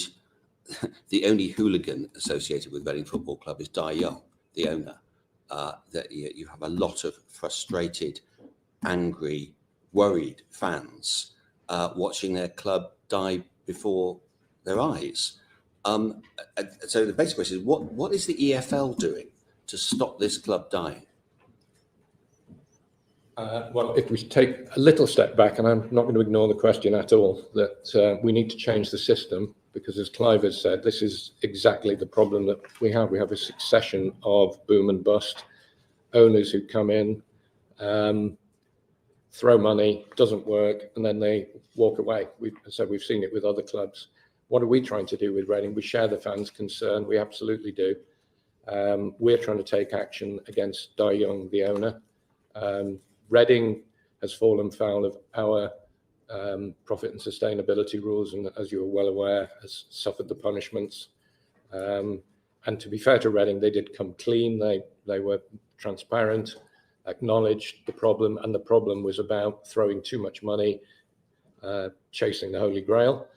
the only hooligan associated with Reading Football Club is Di Young, the owner. That you have a lot of frustrated, angry, worried fans watching their club die before their eyes. So the basic question is, what is the EFL doing to stop this club dying? Well, if we take a little step back, and I'm not going to ignore the question at all, that we need to change the system, because as Clive has said, this is exactly the problem that we have. We have a succession of boom and bust owners who come in, throw money, doesn't work, and then they walk away. We've seen it with other clubs. What are we trying to do with Reading? We share the fans' concern. We absolutely do. We're trying to take action against Di Young, the owner. Reading has fallen foul of our profit and sustainability rules, and as you are well aware, has suffered the punishments. And to be fair to Reading, they did come clean. They were transparent, acknowledged the problem, and the problem was about throwing too much money chasing the Holy Grail.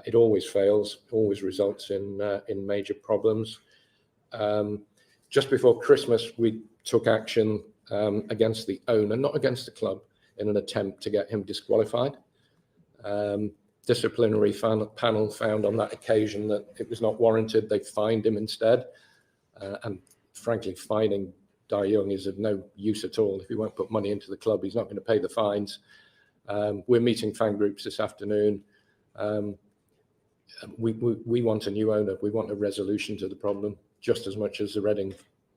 It always fails, always results in major problems. Just before Christmas, we took action against the owner, not against the club, in an attempt to get him disqualified. Disciplinary panel found on that occasion that it was not warranted. They fined him instead. And frankly, fining Dai Young is of no use at all. If he won't put money into the club, he's not going to pay the fines. We're meeting fan groups this afternoon. We want a new owner. We want a resolution to the problem, just as much as the Reading.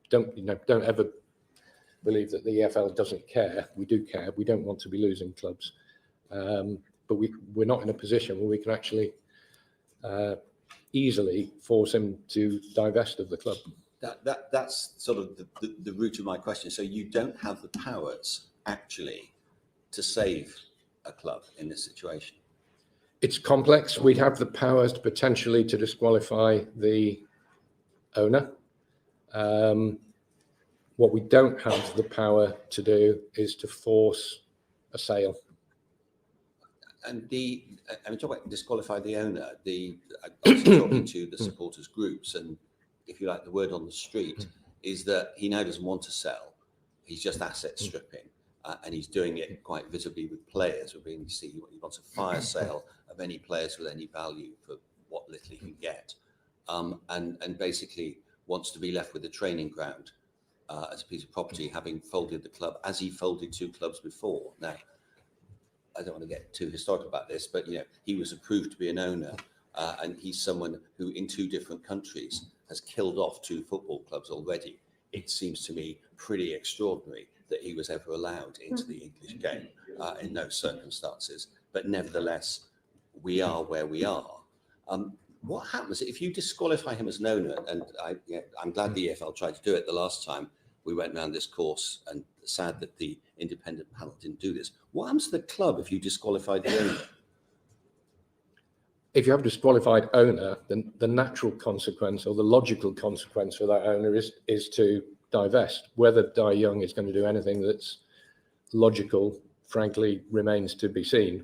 Don't ever believe that the EFL doesn't care. We do care. We don't want to be losing clubs. But we're not in a position where we can actually easily force him to divest of the club. That's sort of the root of my question. So you don't have the powers actually to save a club in this situation? It's complex. We have the powers to potentially to disqualify the owner. What we don't have the power to do is to force a sale. And talk about disqualify the owner. I was talking to the supporters groups, and if you like, the word on the street is that he now doesn't want to sell. He's just asset stripping, and he's doing it quite visibly with players. We're beginning to see he wants a fire sale of any players with any value for what little he can get, and basically wants to be left with the training ground as a piece of property, having folded the club as he folded 2 clubs before. Now, I don't want to get too historical about this, but he was approved to be an owner, and he's someone who in 2 different countries has killed off 2 football clubs already. It seems to me pretty extraordinary that he was ever allowed into the English game in those circumstances. But nevertheless, we are where we are. What happens if you disqualify him as an owner? And I'm glad the EFL tried to do it the last time we went around this course, and sad that the independent panel didn't do this. What happens to the club if you disqualify the owner? If you have a disqualified owner, then the natural consequence or the logical consequence for that owner is to divest. Whether Dai Young is going to do anything that's logical, frankly, remains to be seen.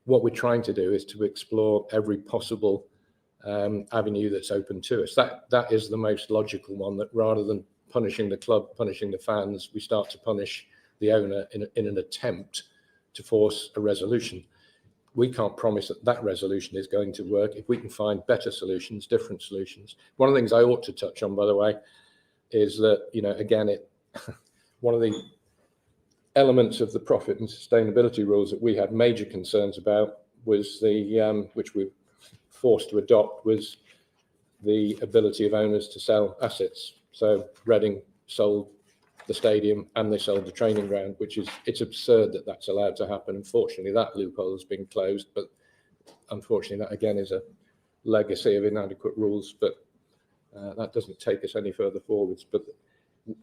What we're trying to do is to explore every possible avenue that's open to us. That is the most logical one, that rather than punishing the club, punishing the fans, we start to punish the owner in an attempt to force a resolution. We can't promise that resolution is going to work. If we can find better solutions, different solutions. One of the things I ought to touch on, by the way, is that, again, one of the elements of the profit and sustainability rules that we had major concerns about was which we were forced to adopt, was the ability of owners to sell assets. So Reading sold the stadium and they sold the training ground, it's absurd that that's allowed to happen. Unfortunately, that loophole has been closed, but unfortunately, that again is a legacy of inadequate rules, but that doesn't take us any further forwards. But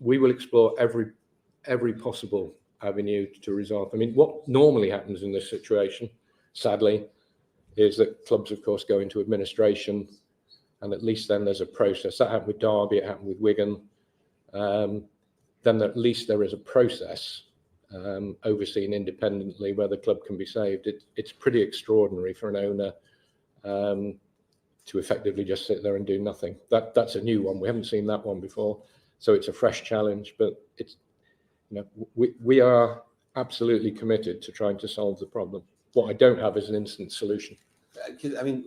we will explore every possible avenue to resolve. I mean, what normally happens in this situation, sadly, is that clubs, of course, go into administration, and at least then there's a process. That happened with Derby, it happened with Wigan. Then at least there is a process overseen independently where the club can be saved. It's pretty extraordinary for an owner to effectively just sit there and do nothing. That's a new one. We haven't seen that one before, so it's a fresh challenge. But we are absolutely committed to trying to solve the problem. What I don't have is an instant solution. I mean,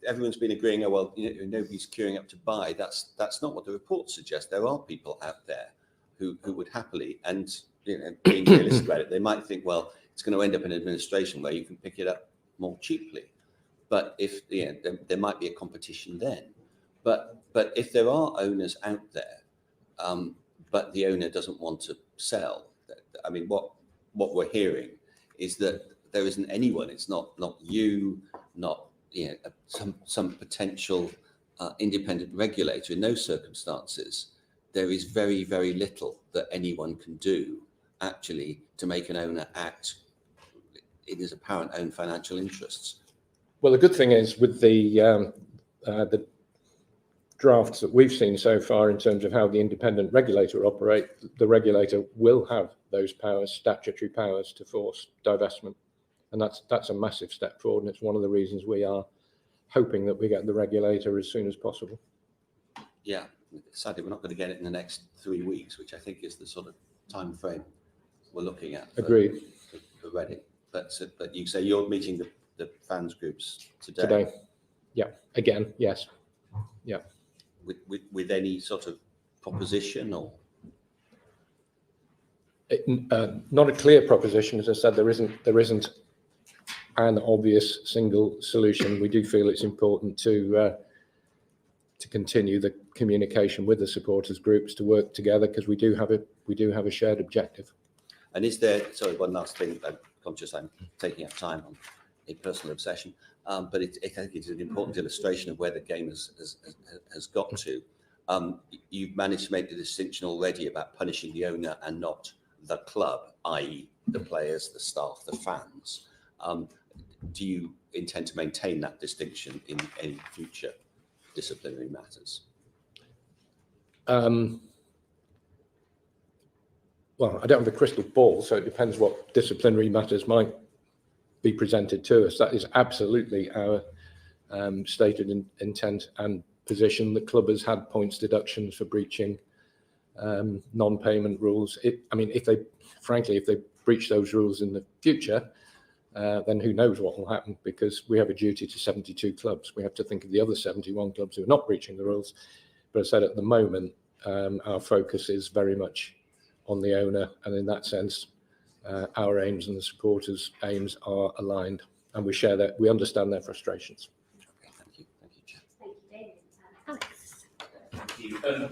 everyone's been agreeing, nobody's queuing up to buy. That's not what the report suggests. There are people out there who would happily, and being realistic about it, they might think, well, it's going to end up in administration where you can pick it up more cheaply. But if there might be a competition then. But if there are owners out there, but the owner doesn't want to sell, I mean, what we're hearing is that there isn't anyone. It's not you, not some potential independent regulator. In those circumstances, there is very, very little that anyone can do actually to make an owner act in his apparent own financial interests. Well, the good thing is with the drafts that we've seen so far in terms of how the independent regulator operate, the regulator will have those powers, statutory powers, to force divestment. And that's a massive step forward, and it's one of the reasons we are hoping that we get the regulator as soon as possible. Yeah, sadly, we're not going to get it in the next 3 weeks, which I think is the sort of time frame we're looking at. Agreed. For Reading. But you say you're meeting the fans groups today. Today. Yeah, again, yes. Yeah. With any sort of proposition or? Not a clear proposition. As I said, there isn't an obvious single solution. We do feel it's important to continue the communication with the supporters groups to work together, because we do have a shared objective. And is there, sorry, one last thing, I'm conscious I'm taking up time on a personal obsession, but I think it's an important illustration of where the game has got to. You've managed to make the distinction already about punishing the owner and not the club, i.e. the players, the staff, the fans. Do you intend to maintain that distinction in any future disciplinary matters? Well, I don't have a crystal ball, so it depends what disciplinary matters might be presented to us. That is absolutely our stated intent and position. The club has had points deductions for breaching non-payment rules. If they breach those rules in the future, then who knows what will happen, because we have a duty to 72 clubs. We have to think of the other 71 clubs who are not breaching the rules. But as I said, at the moment, our focus is very much on the owner, and in that sense, our aims and the supporters' aims are aligned, and we share that. We understand their frustrations. Okay, thank you, Chair. Thank you, David. Alex. Thank you.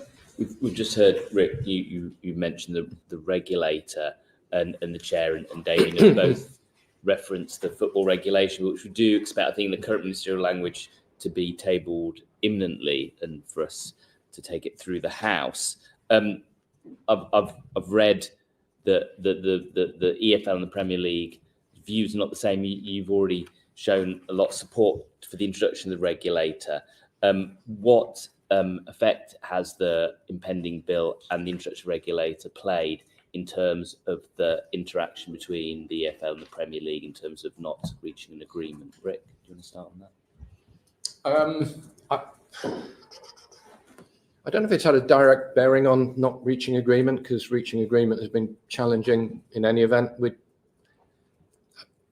We've just heard, Rick, you mentioned the regulator and the chair and Damien have both referenced the football regulation, which we do expect, I think, in the current ministerial language, to be tabled imminently and for us to take it through the House. I've read that the EFL and the Premier League views are not the same. You've already shown a lot of support for the introduction of the regulator. What effect has the impending bill and the introduction of regulator played in terms of the interaction between the EFL and the Premier League in terms of not reaching an agreement? Rick, do you want to start on that? I don't know if it's had a direct bearing on not reaching agreement, because reaching agreement has been challenging in any event.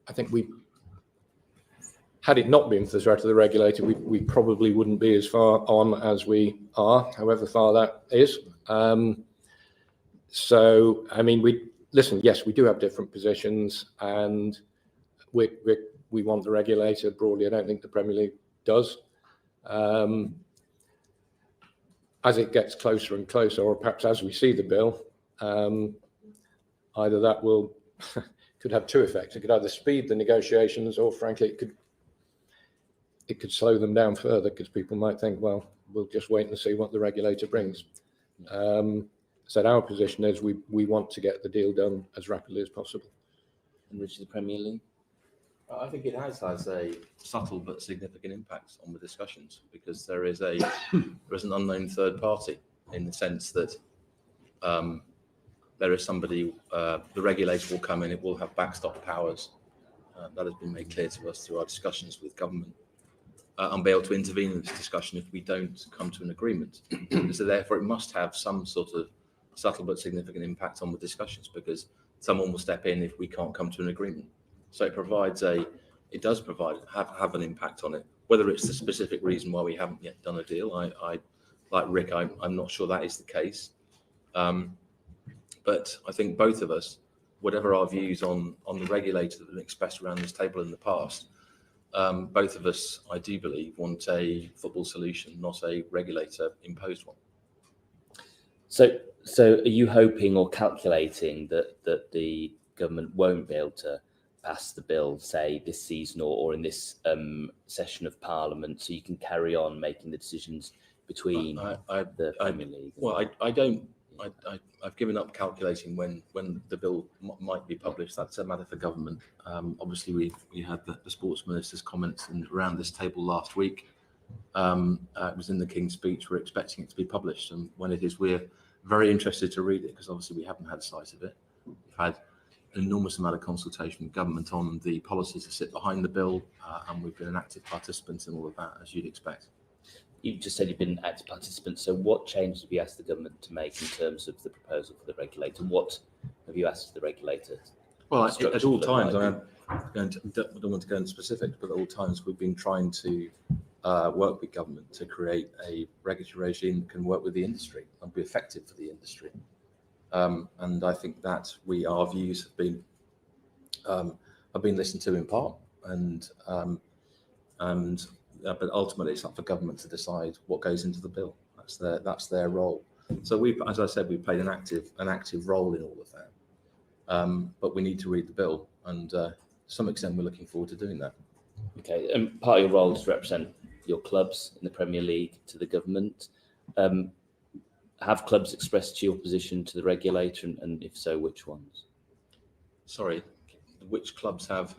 I think had it not been for the threat of the regulator, we probably wouldn't be as far on as we are, however far that is. Yes, we do have different positions, and we want the regulator broadly. I don't think the Premier League does. As it gets closer and closer, or perhaps as we see the bill, either that could have two effects. It could either speed the negotiations, or frankly, it could slow them down further, because people might think, well, we'll just wait and see what the regulator brings. So our position is we want to get the deal done as rapidly as possible. And which is the Premier League? I think it has a subtle but significant impact on the discussions, because there is an unknown third party, in the sense that there is somebody, the regulator will come in, it will have backstop powers. That has been made clear to us through our discussions with government, and be able to intervene in this discussion if we don't come to an agreement. So therefore it must have some sort of subtle but significant impact on the discussions, because someone will step in if we can't come to an agreement. So it does have an impact on it. Whether it's the specific reason why we haven't yet done a deal, I like Rick, I'm not sure that is the case. But I think both of us, whatever our views on the regulator that have been expressed around this table in the past, both of us, I do believe, want a football solution, not a regulator imposed one. So are you hoping or calculating that the government won't be able to pass the bill, say, this season or in this session of Parliament, so you can carry on making the decisions between the Premier League? Well, I've given up calculating when the bill might be published. That's a matter for government. Obviously, we had the Sports Minister's comments around this table last week. It was in the King's Speech. We're expecting it to be published, and when it is, we're very interested to read it, because obviously we haven't had sight of it. We've had an enormous amount of consultation with government on the policies that sit behind the bill, and we've been an active participant in all of that, as you'd expect. You just said you've been an active participant. So what changes have you asked the government to make in terms of the proposal for the regulator? What have you asked the regulator? Well, Structure at all look times, like? I don't want to go into specifics, but at all times we've been trying to work with government to create a regulatory regime that can work with the industry and be effective for the industry. And I think that our views have been listened to in part, but ultimately it's up for government to decide what goes into the bill. That's their role. So as I said, we've played an active role in all of that. But we need to read the bill, and to some extent we're looking forward to doing that. Okay, and part of your role is to represent your clubs in the Premier League to the government. Have clubs expressed your position to the regulator, and if so, which ones? Sorry, which clubs have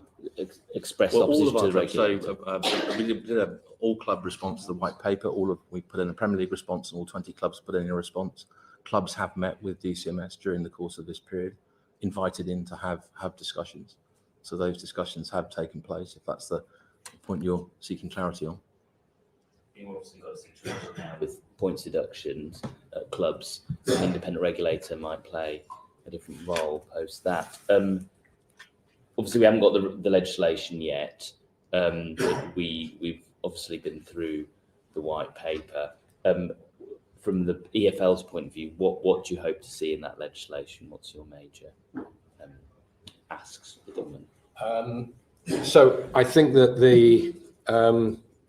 Expressed all opposition of to our the clubs. regulator? So we did an all-club response to the white paper. We put in a Premier League response, and all 20 clubs put in a response. Clubs have met with DCMS during the course of this period, invited in to have discussions. So those discussions have taken place, if that's the point you're seeking clarity on. You've obviously got a situation now with points deductions at clubs. An independent regulator might play a different role post that. Obviously, we haven't got the legislation yet, but we've obviously been through the white paper. From the EFL's point of view, what do you hope to see in that legislation? What's your major asks of the government? So I think that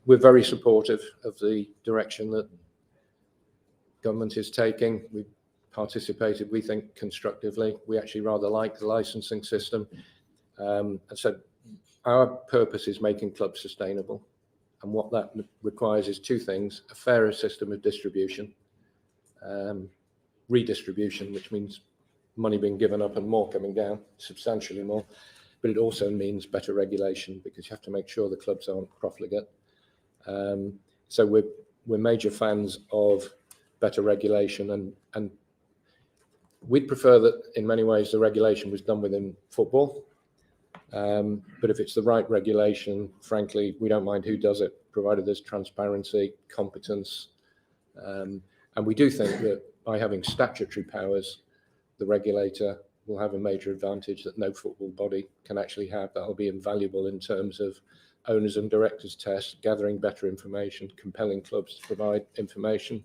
we're very supportive of the direction that government is taking. We participated, we think, constructively. We actually rather like the licensing system. And so our purpose is making clubs sustainable. And what that requires is two things: a fairer system of distribution, redistribution, which means money being given up and more coming down, substantially more. But it also means better regulation, because you have to make sure the clubs aren't profligate. So we're major fans of better regulation, and we'd prefer that in many ways the regulation was done within football. But if it's the right regulation, frankly, we don't mind who does it, provided there's transparency, competence. And we do think that by having statutory powers, the regulator will have a major advantage that no football body can actually have. That'll be invaluable in terms of owners and directors tests, gathering better information, compelling clubs to provide information.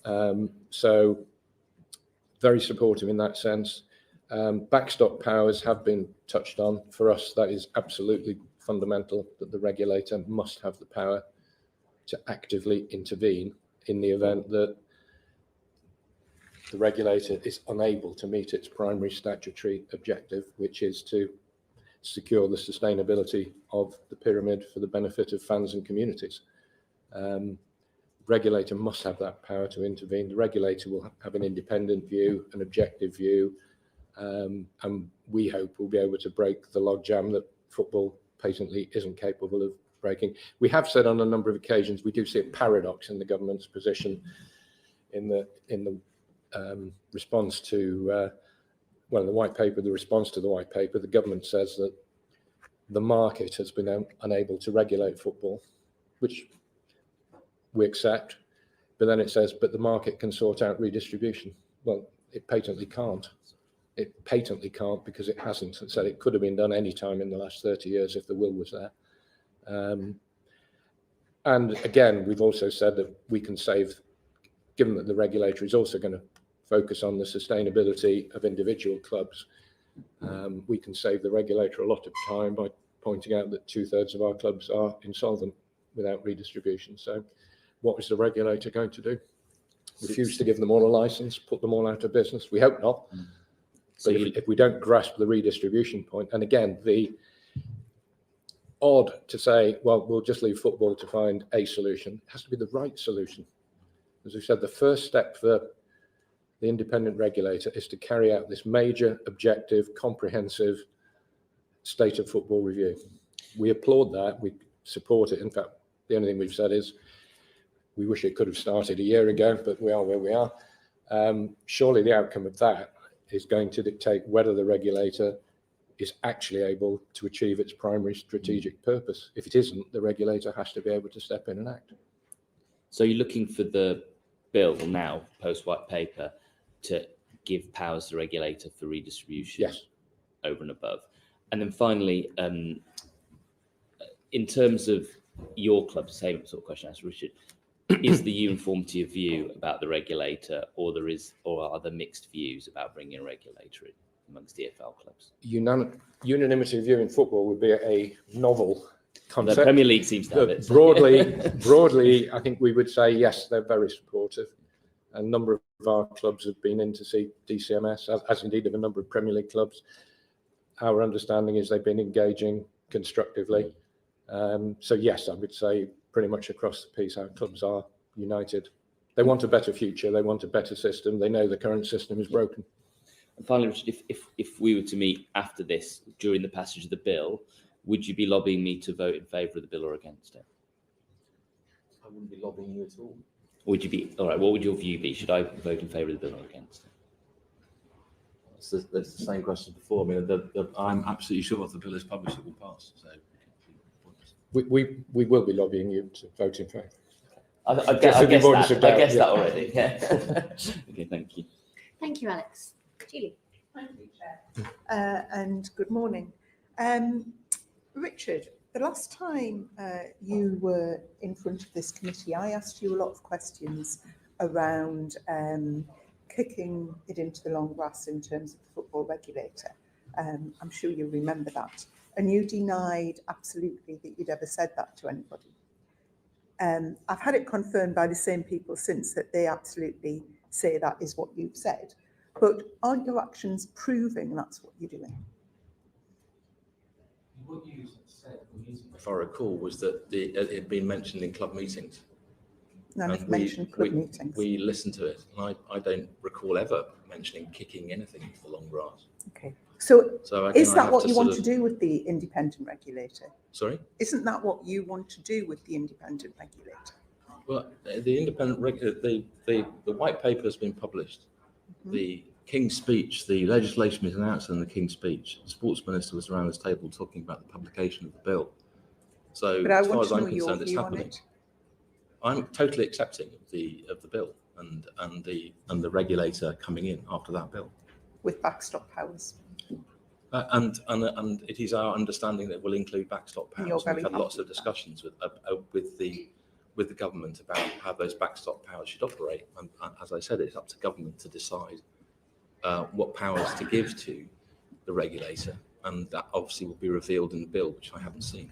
So very supportive in that sense. Backstop powers have been touched on. For us, that is absolutely fundamental, that the regulator must have the power to actively intervene in the event that the regulator is unable to meet its primary statutory objective, which is to secure the sustainability of the pyramid for the benefit of fans and communities. Regulator must have that power to intervene. The regulator will have an independent view, an objective view, and we hope we'll be able to break the logjam that football patently isn't capable of breaking. We have said on a number of occasions we do see a paradox in the government's position in the response to the white paper. The response to the white paper, the government says that the market has been unable to regulate football, which we accept, but then it says, but the market can sort out redistribution. Well, it patently can't. It patently can't, because it hasn't. It said it could have been done any time in the last 30 years if the will was there. And again, we've also said that we can save, given that the regulator is also going to focus on the sustainability of individual clubs, we can save the regulator a lot of time by pointing out that 2/3 of our clubs are insolvent without redistribution. So what is the regulator going to do? Refuse to give them all a license, put them all out of business? We hope not. So but if we don't grasp the redistribution point, and again, the odd to say, well, we'll just leave football to find a solution. It has to be the right solution. As we said, the first step for the independent regulator is to carry out this major, objective, comprehensive state of football review. We applaud that. We support it. In fact, the only thing we've said is we wish it could have started a year ago, but we are where we are. Surely the outcome of that is going to dictate whether the regulator is actually able to achieve its primary strategic purpose. If it isn't, the regulator has to be able to step in and act. So you're looking for the bill now, post-white paper, to give powers to the regulator for redistribution Yes. over and above. And then finally, in terms of your club, same sort of question as Richard, is the uniformity of view about the regulator, or are there mixed views about bringing a regulator in amongst the EFL clubs? Unanimity of view in football would be a novel concept. The Premier League seems to have it. Broadly, I think we would say yes, they're very supportive. A number of our clubs have been in to see DCMS, as indeed have a number of Premier League clubs. Our understanding is they've been engaging constructively. So yes, I would say pretty much across the piece, our clubs are united. They want a better future. They want a better system. They know the current system is broken. And finally, Richard, if we were to meet after this, during the passage of the bill, would you be lobbying me to vote in favour of the bill or against it? I wouldn't be lobbying you at all. Would you be, all right, what would your view be? Should I vote in favour of the bill or against it? That's the same question before. I mean, I'm absolutely sure if the bill is published, it will pass. So We will be lobbying you to vote in favour. I guess that already. Yeah. Okay, thank you. Thank you, Alex. Julie. Thank you, Chair. And good morning. Richard, the last time you were in front of this committee, I asked you a lot of questions around kicking it into the long grass in terms of the football regulator. I'm sure you remember that. And you denied absolutely that you'd ever said that to anybody. I've had it confirmed by the same people since that they absolutely say that is what you've said. But aren't your actions proving that's what you're doing? what you said, if I recall, was that it had been mentioned in club meetings. No, I've mentioned club meetings. We listened to it, and I don't recall ever mentioning kicking anything into the long grass. Okay. So again, is that what you want to do with the independent regulator? Sorry? Isn't that what you want to do with the independent regulator? Well, the independent the white paper has been published. Mm-hmm. The King's Speech, the legislation was announced in the King's Speech. The Sports Minister was around this table talking about the publication of the bill. So as far as I'm concerned, it's happening. I'm totally accepting of the bill and the regulator coming in after that bill. With backstop powers. And it is our understanding that it will include backstop powers. We've had lots of discussions with the government about how those backstop powers should operate. And as I said, it's up to government to decide what powers to give to the regulator, and that obviously will be revealed in the bill, which I haven't seen.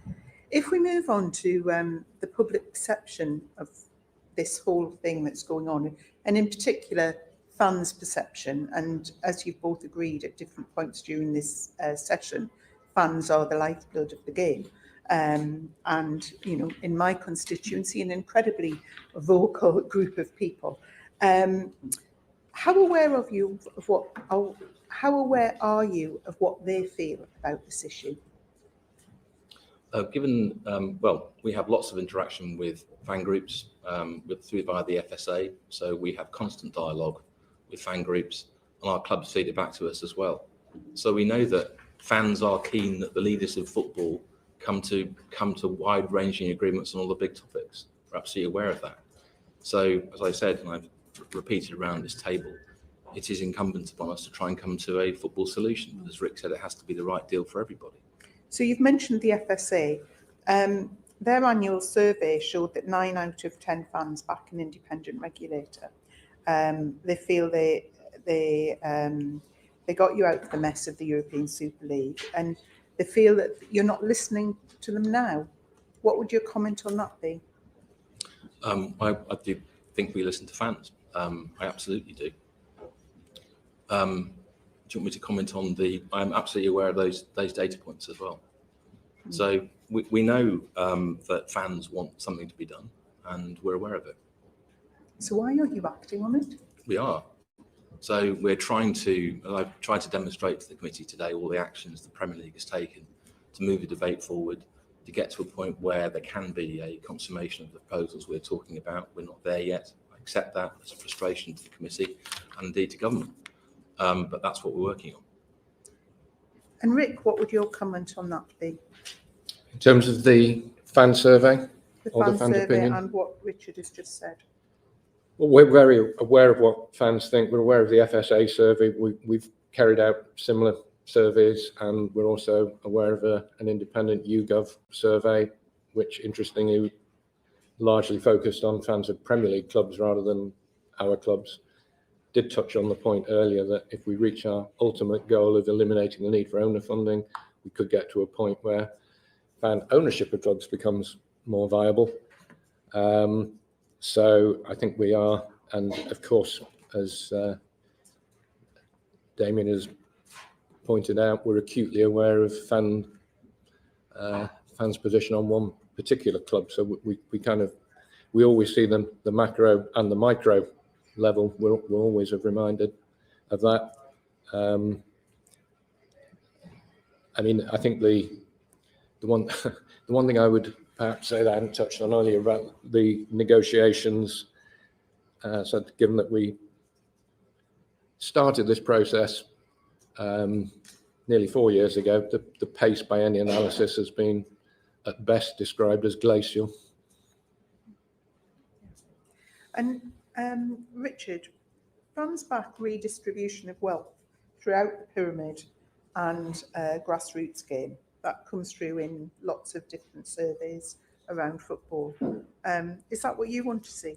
If we move on to the public perception of this whole thing that's going on, and in particular fans' perception, and as you've both agreed at different points during this session, fans are the lifeblood of the game. And, you know, in my constituency, an incredibly vocal group of people. How aware are you of what they feel about this issue? Well, we have lots of interaction with fan groups via the FSA, so we have constant dialogue with fan groups, and our clubs feed it back to us as well. So we know that fans are keen that the leaders of football come to wide-ranging agreements on all the big topics. We're absolutely aware of that. So, as I said, and I've repeated around this table, it is incumbent upon us to try and come to a football solution. But as Rick said, it has to be the right deal for everybody. So you've mentioned the FSA. Their annual survey showed that 9 out of 10 fans back an independent regulator. They feel they got you out of the mess of the European Super League, and they feel that you're not listening to them now. What would your comment on that be? I do think we listen to fans. I absolutely do. Do you want me to comment on I'm absolutely aware of those data points as well. Mm-hmm. So we know that fans want something to be done, and we're aware of it. So why aren't you acting on it? We are. So we're I've tried to demonstrate to the committee today all the actions the Premier League has taken to move the debate forward, to get to a point where there can be a consummation of the proposals we're talking about. We're not there yet. I accept that as a frustration to the committee and indeed to government. But that's what we're working on. And Rick, what would your comment on that be? In terms of the fan survey, The or the fan fan survey opinion? and what Richard has just said. well, we're very aware of what fans think. We're aware of the FSA survey. We've carried out similar surveys, and we're also aware of an independent YouGov survey, which interestingly largely focused on fans of Premier League clubs rather than our clubs. Did touch on the point earlier that if we reach our ultimate goal of eliminating the need for owner funding, we could get to a point where fan ownership of clubs becomes more viable. So I think we are, and of course, as Damien has pointed out, we're acutely aware of fans' position on one particular club. So we always see them, the macro and the micro level. We're always reminded of that. I mean, I think the one the one thing I would perhaps say that I hadn't touched on earlier about the negotiations. So given that we started this process nearly 4 years ago, the pace by any analysis has been at best described as glacial. And Richard, funds back redistribution of wealth throughout the pyramid and grassroots game. That comes through in lots of different surveys around football. Is that what you want to see?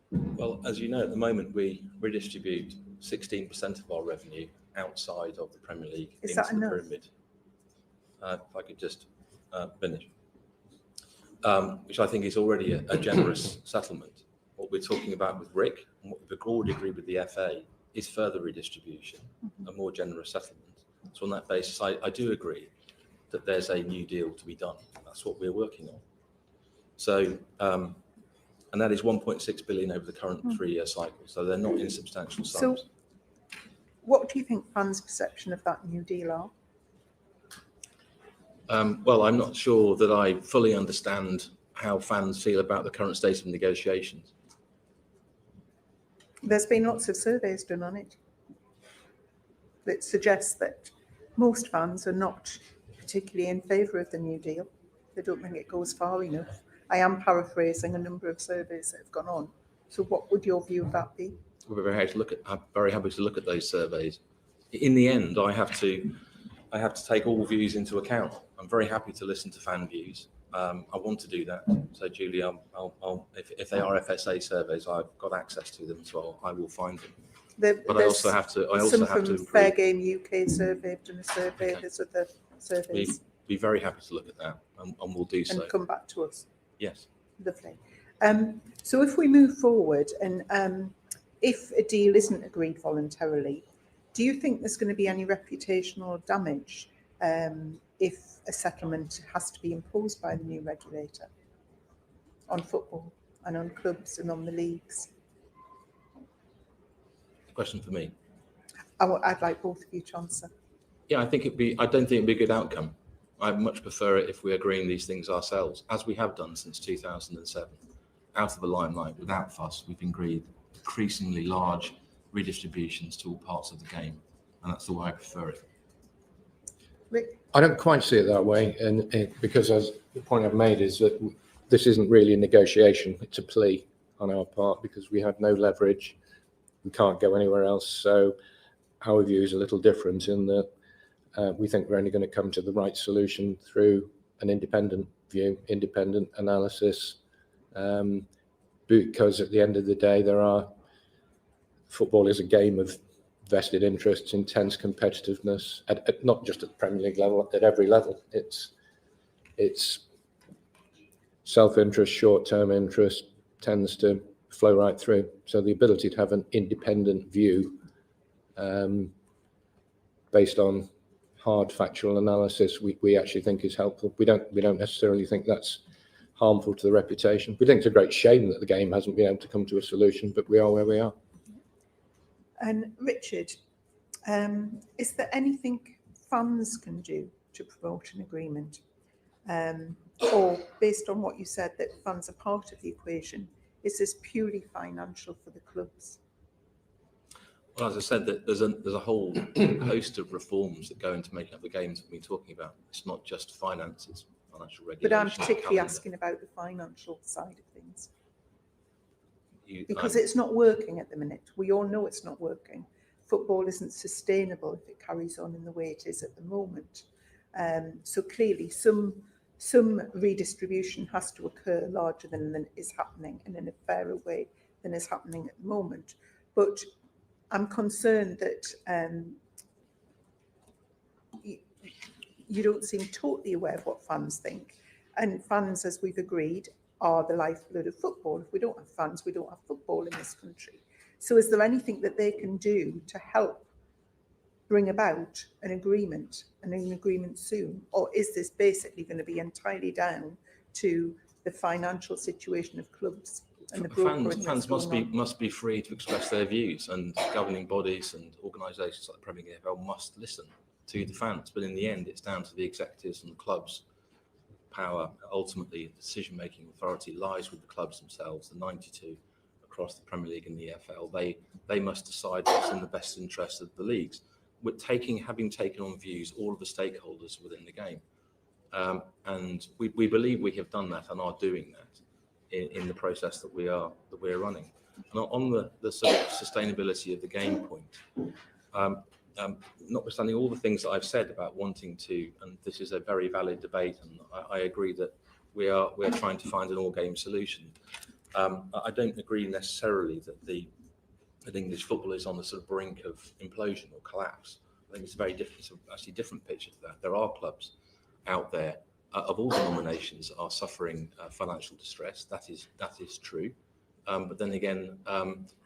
Well, as you know, at the moment we redistribute 16% of our revenue outside of the Premier League Is into that the enough? pyramid. If I could just finish, which I think is already a generous settlement. What we're talking about with Rick and what we've already agreed with the FA is further redistribution, a more generous settlement. So on that basis, I do agree that there's a new deal to be done. That's what we're working on. So, and that is 1.6 billion over the current 3-year cycle. So they're not insubstantial sums. So what do you think fans' perception of that new deal are? Well, I'm not sure that I fully understand how fans feel about the current state of negotiations. There's been lots of surveys done on it that suggest that most fans are not particularly in favour of the new deal. They don't think it goes far enough. I am paraphrasing a number of surveys that have gone on. So what would your view of that be? I'm very happy to look at those surveys. In the end, I have to take all views into account. I'm very happy to listen to fan views. I want to do that. So, Julie, if they are FSA surveys, I've got access to them, so I will find them. But I also have to. Fair Game UK survey have done a survey. Okay. There's other surveys. Be very happy to look at that, and we'll do so. And come back to us. Yes. Lovely. So if we move forward, and if a deal isn't agreed voluntarily, do you think there's going to be any reputational damage if a settlement has to be imposed by the new regulator on football and on clubs and on the leagues? Question for me. I'd like both of you to answer. Yeah, I don't think it'd be a good outcome. I'd much prefer it if we're agreeing these things ourselves, as we have done since 2007. Out of the limelight, without fuss, we've agreed increasingly large redistributions to all parts of the game, and that's the way I prefer it. Rick? I don't quite see it that way, and because as the point I've made is that this isn't really a negotiation, it's a plea on our part because we have no leverage, we can't go anywhere else. So our view is a little different in that we think we're only going to come to the right solution through an independent view, independent analysis, because at the end of the day, football is a game of vested interests, intense competitiveness, at not just at the Premier League level, at every level. It's self-interest, short-term interest tends to flow right through. So the ability to have an independent view based on hard factual analysis, we actually think is helpful. We don't necessarily think that's harmful to the reputation. We think it's a great shame that the game hasn't been able to come to a solution, but we are where we are. And Richard, is there anything fans can do to promote an agreement? Or based on what you said, that fans are part of the equation, is this purely financial for the clubs? Well, as I said, that there's a whole host of reforms that go into making up the games that we've been talking about. It's not just finances, financial regulation. But I'm particularly calendar. asking about the financial side of things, You- because I'm- it's not working at the minute. We all know it's not working. Football isn't sustainable if it carries on in the way it is at the moment. So clearly some redistribution has to occur larger than is happening and in a fairer way than is happening at the moment. But I'm concerned that you don't seem totally aware of what fans think. And fans, as we've agreed, are the lifeblood of football. If we don't have fans, we don't have football in this country. So is there anything that they can do to help bring about an agreement and an agreement soon? Or is this basically going to be entirely down to the financial situation of clubs and the brokering Fans that's going on? must be free to express their views, and governing bodies and organisations like the Premier League NFL must listen to the fans. But in the end, it's down to the executives and the clubs. Power, ultimately, decision-making authority lies with the clubs themselves, the 92 across the Premier League and the EFL. They must decide what's in the best interest of the leagues. Having taken on views all of the stakeholders within the game, and we believe we have done that and are doing that in the process that we're running. And on the sort of sustainability of the game point, notwithstanding all the things that I've said about wanting to, and this is a very valid debate, and I agree that we're trying to find an all-game solution. I don't agree necessarily that English football is on the sort of brink of implosion or collapse. I think it's a very different, it's actually a different picture to that. There are clubs out there of all denominations are suffering financial distress. That is true. But then again,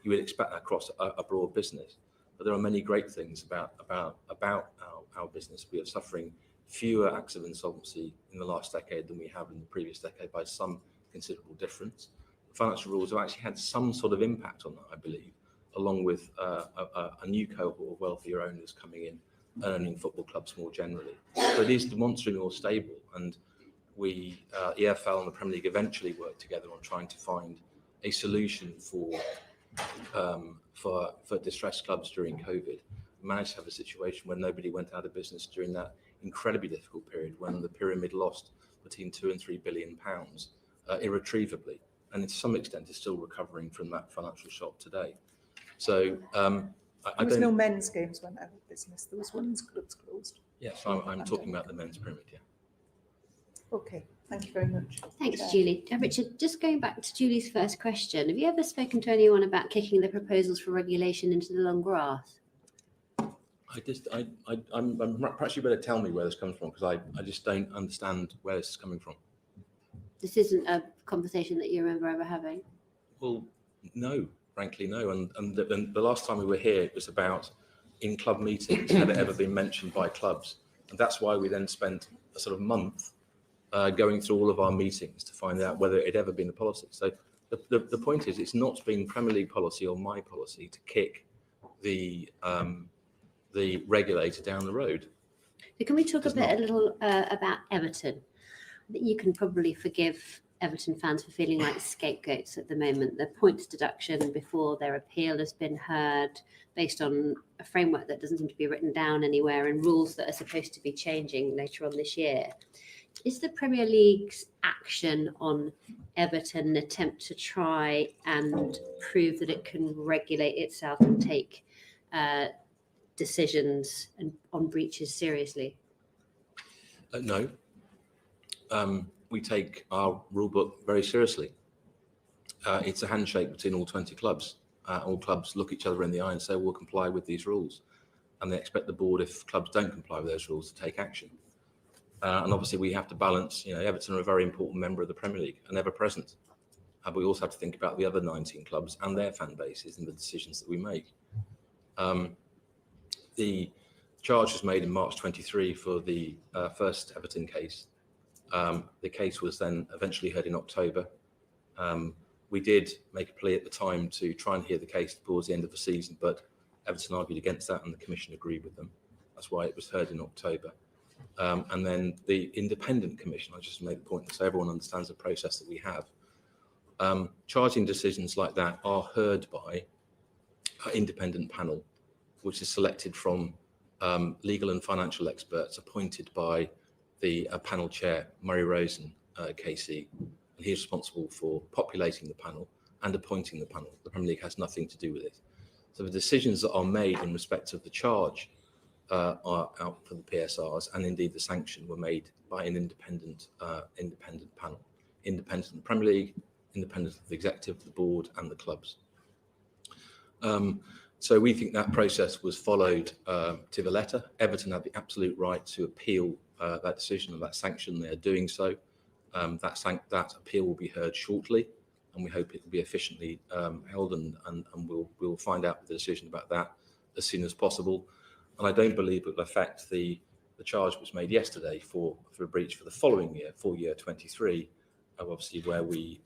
you would expect that across a broad business. But there are many great things about our business. We are suffering fewer acts of insolvency in the last decade than we have in the previous decade by some considerable difference. Financial rules have actually had some sort of impact on that, I believe, along with a new cohort of wealthier owners coming in, owning football clubs more generally. So it is demonstrably more stable, and we, EFL and the Premier League, eventually worked together on trying to find a solution for distressed clubs during COVID. We managed to have a situation where nobody went out of business during that incredibly difficult period when the pyramid lost between £2 and £3 billion irretrievably, and to some extent is still recovering from that financial shock today. So There was no men's games went out of business. There was women's clubs closed. Yes, I'm talking about the men's pyramid, yeah. Okay, thank you very much. Thanks, Chair. Julie. Richard, just going back to Julie's first question, have you ever spoken to anyone about kicking the proposals for regulation into the long grass? Perhaps you better tell me where this comes from, because I just don't understand where this is coming from. This isn't a conversation that you remember ever having? Well, no, frankly, no. And the last time we were here, it was about in club meetings, had it ever been mentioned by clubs? And that's why we then spent a sort of month going through all of our meetings to find out whether it had ever been a policy. So the point is, it's not been Premier League policy or my policy to kick the regulator down the road. So can we talk a little about Everton? You can probably forgive Everton fans for feeling like scapegoats at the moment. The points deduction before their appeal has been heard based on a framework that doesn't seem to be written down anywhere and rules that are supposed to be changing later on this year. Is the Premier League's action on Everton an attempt to try and prove that it can regulate itself and take decisions on breaches seriously? No. We take our rule book very seriously. It's a handshake between all 20 clubs. All clubs look each other in the eye and say, we'll comply with these rules. And they expect the board, if clubs don't comply with those rules, to take action. And obviously we have to balance, Everton are a very important member of the Premier League and ever present. But we also have to think about the other 19 clubs and their fan bases and the decisions that we make. The charge was made in March 23 for the first Everton case. The case was then eventually heard in October. We did make a plea at the time to try and hear the case towards the end of the season, but Everton argued against that and the Commission agreed with them. That's why it was heard in October. And then the independent commission, I just made the point so everyone understands the process that we have. Charging decisions like that are heard by an independent panel which is selected from legal and financial experts appointed by the panel chair, Murray Rosen, KC, and he's responsible for populating the panel and appointing the panel. The Premier League has nothing to do with it. So the decisions that are made in respect of the charge are out for the PSRs, and indeed the sanction were made by an independent panel, independent of the Premier League, independent of the executive, the board, and the clubs. So we think that process was followed to the letter. Everton had the absolute right to appeal that decision or that sanction. They are doing so. That appeal will be heard shortly, and we hope it will be efficiently held, and we'll find out the decision about that as soon as possible. And I don't believe it will affect the charge which was made yesterday for a breach for the following year, for year 23, obviously where we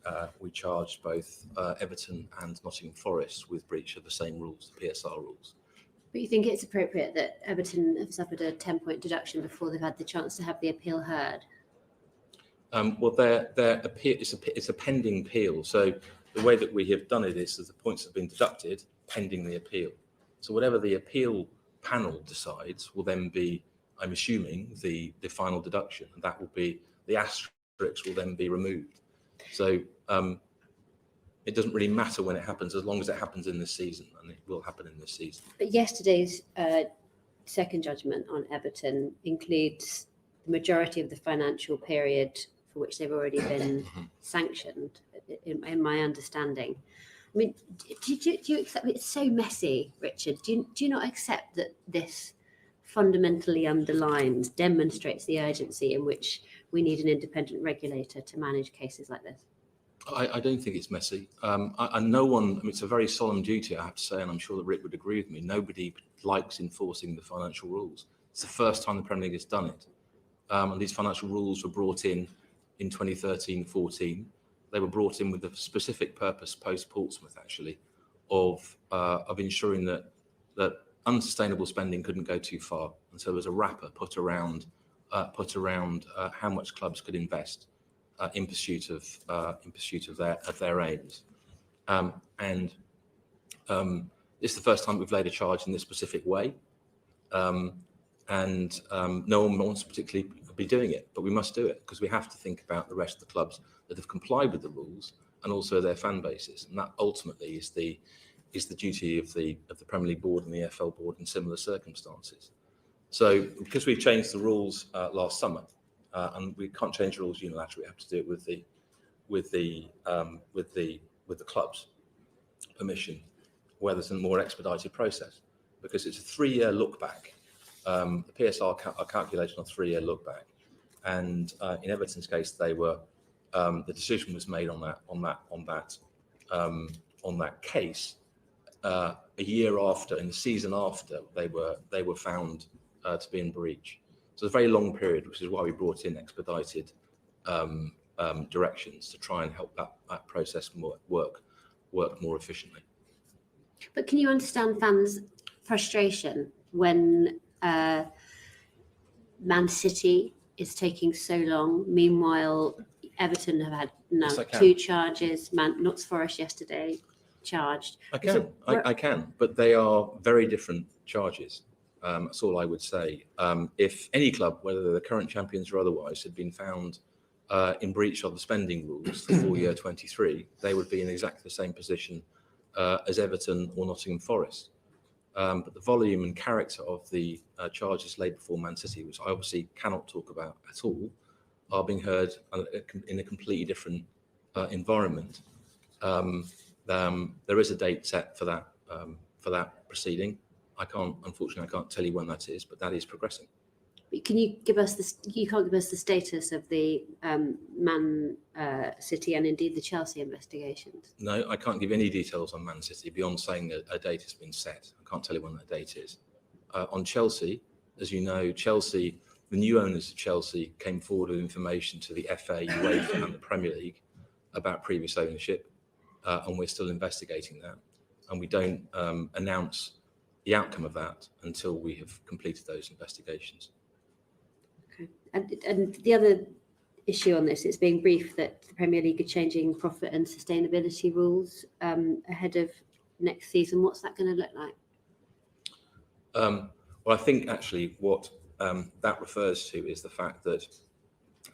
charged both Everton and Nottingham Forest with breach of the same rules, the PSR rules. But you think it's appropriate that Everton have suffered a 10-point deduction before they've had the chance to have the appeal heard? Well, their appeal, it's a pending appeal. So the way that we have done it is that the points have been deducted pending the appeal. So whatever the appeal panel decides will then be, I'm assuming, the final deduction, and that will be, the asterisks will then be removed. So it doesn't really matter when it happens, as long as it happens in this season, and it will happen in this season. But yesterday's second judgment on Everton includes the majority of the financial period for which they've already been sanctioned, in my understanding. I mean, do you accept, it's so messy, Richard, do you not accept that this fundamentally underlines, demonstrates the urgency in which we need an independent regulator to manage cases like this? I don't think it's messy. And no one, I mean, it's a very solemn duty, I have to say, and I'm sure that Rick would agree with me. Nobody likes enforcing the financial rules. It's the first time the Premier League has done it. And these financial rules were brought in 2013-14. They were brought in with a specific purpose post-Portsmouth, actually, of ensuring that unsustainable spending couldn't go too far. And so there was a wrapper put around how much clubs could invest in pursuit of their aims. It's the first time we've laid a charge in this specific way, and no one wants to particularly be doing it, but we must do it because we have to think about the rest of the clubs that have complied with the rules and also their fan bases, and that ultimately is the duty of the Premier League board and the EFL board in similar circumstances. So because we've changed the rules last summer, and we can't change the rules unilaterally, we have to do it with the club's permission, where there's a more expedited process, because it's a 3-year look back. The PSR are calculated on a 3-year look back, and in Everton's case, they were the decision was made on that case a year after, in the season after they were found to be in breach. So it's a very long period, which is why we brought in expedited directions to try and help that process work more efficiently. But can you understand fans' frustration when Man City is taking so long? Meanwhile, Everton have had Yes, 2 charges. Notts Forest yesterday charged. I can, but they are very different charges. That's all I would say. If any club, whether they're the current champions or otherwise, had been found in breach of the spending rules for year 23, they would be in exactly the same position as Everton or Nottingham Forest. But the volume and character of the charges laid before Man City, which I obviously cannot talk about at all, are being heard in a completely different environment. There is a date set for that proceeding. Unfortunately, I can't tell you when that is, but that is progressing. Can you give us this? You can't give us the status of the Man City and indeed the Chelsea investigations. No, I can't give any details on Man City beyond saying that a date has been set. I can't tell you when that date is. On Chelsea, as you know, Chelsea, the new owners of Chelsea came forward with information to the FA, UEFA, and the Premier League about previous ownership, and we're still investigating that. And we don't announce the outcome of that until we have completed those investigations. Okay. And the other issue on this, it's being briefed that the Premier League are changing profit and sustainability rules ahead of next season. What's that going to look like? Well, I think actually what that refers to is the fact that,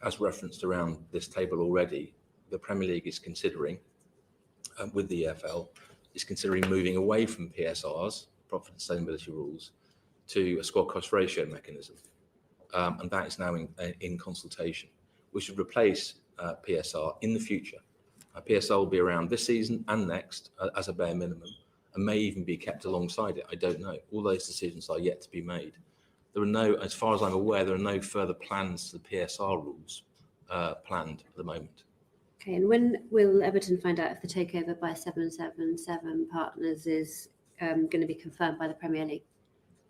as referenced around this table already, the Premier League is considering, with the EFL, is considering moving away from PSRs, profit and sustainability rules, to a squad cost ratio mechanism. And that is now in consultation, which would replace PSR in the future. PSR will be around this season and next as a bare minimum, and may even be kept alongside it. I don't know. All those decisions are yet to be made. There are no, as far as I'm aware, there are no further plans to the PSR rules planned at the moment. Okay, and when will Everton find out if the takeover by 777 Partners is going to be confirmed by the Premier League?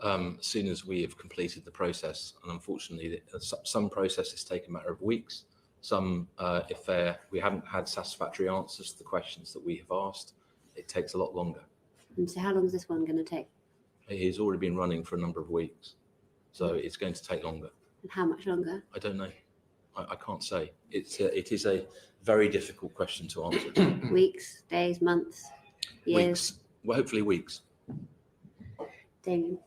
As soon as we have completed the process, and unfortunately, some processes take a matter of weeks. Some, if we haven't had satisfactory answers to the questions that we have asked, it takes a lot longer. And so how long is this one going to take? It has already been running for a number of weeks, so it's going to take longer. And how much longer? I don't know. I can't say. It is a very difficult question to answer. Weeks, days, months, years? Weeks. Well, hopefully weeks. Damien,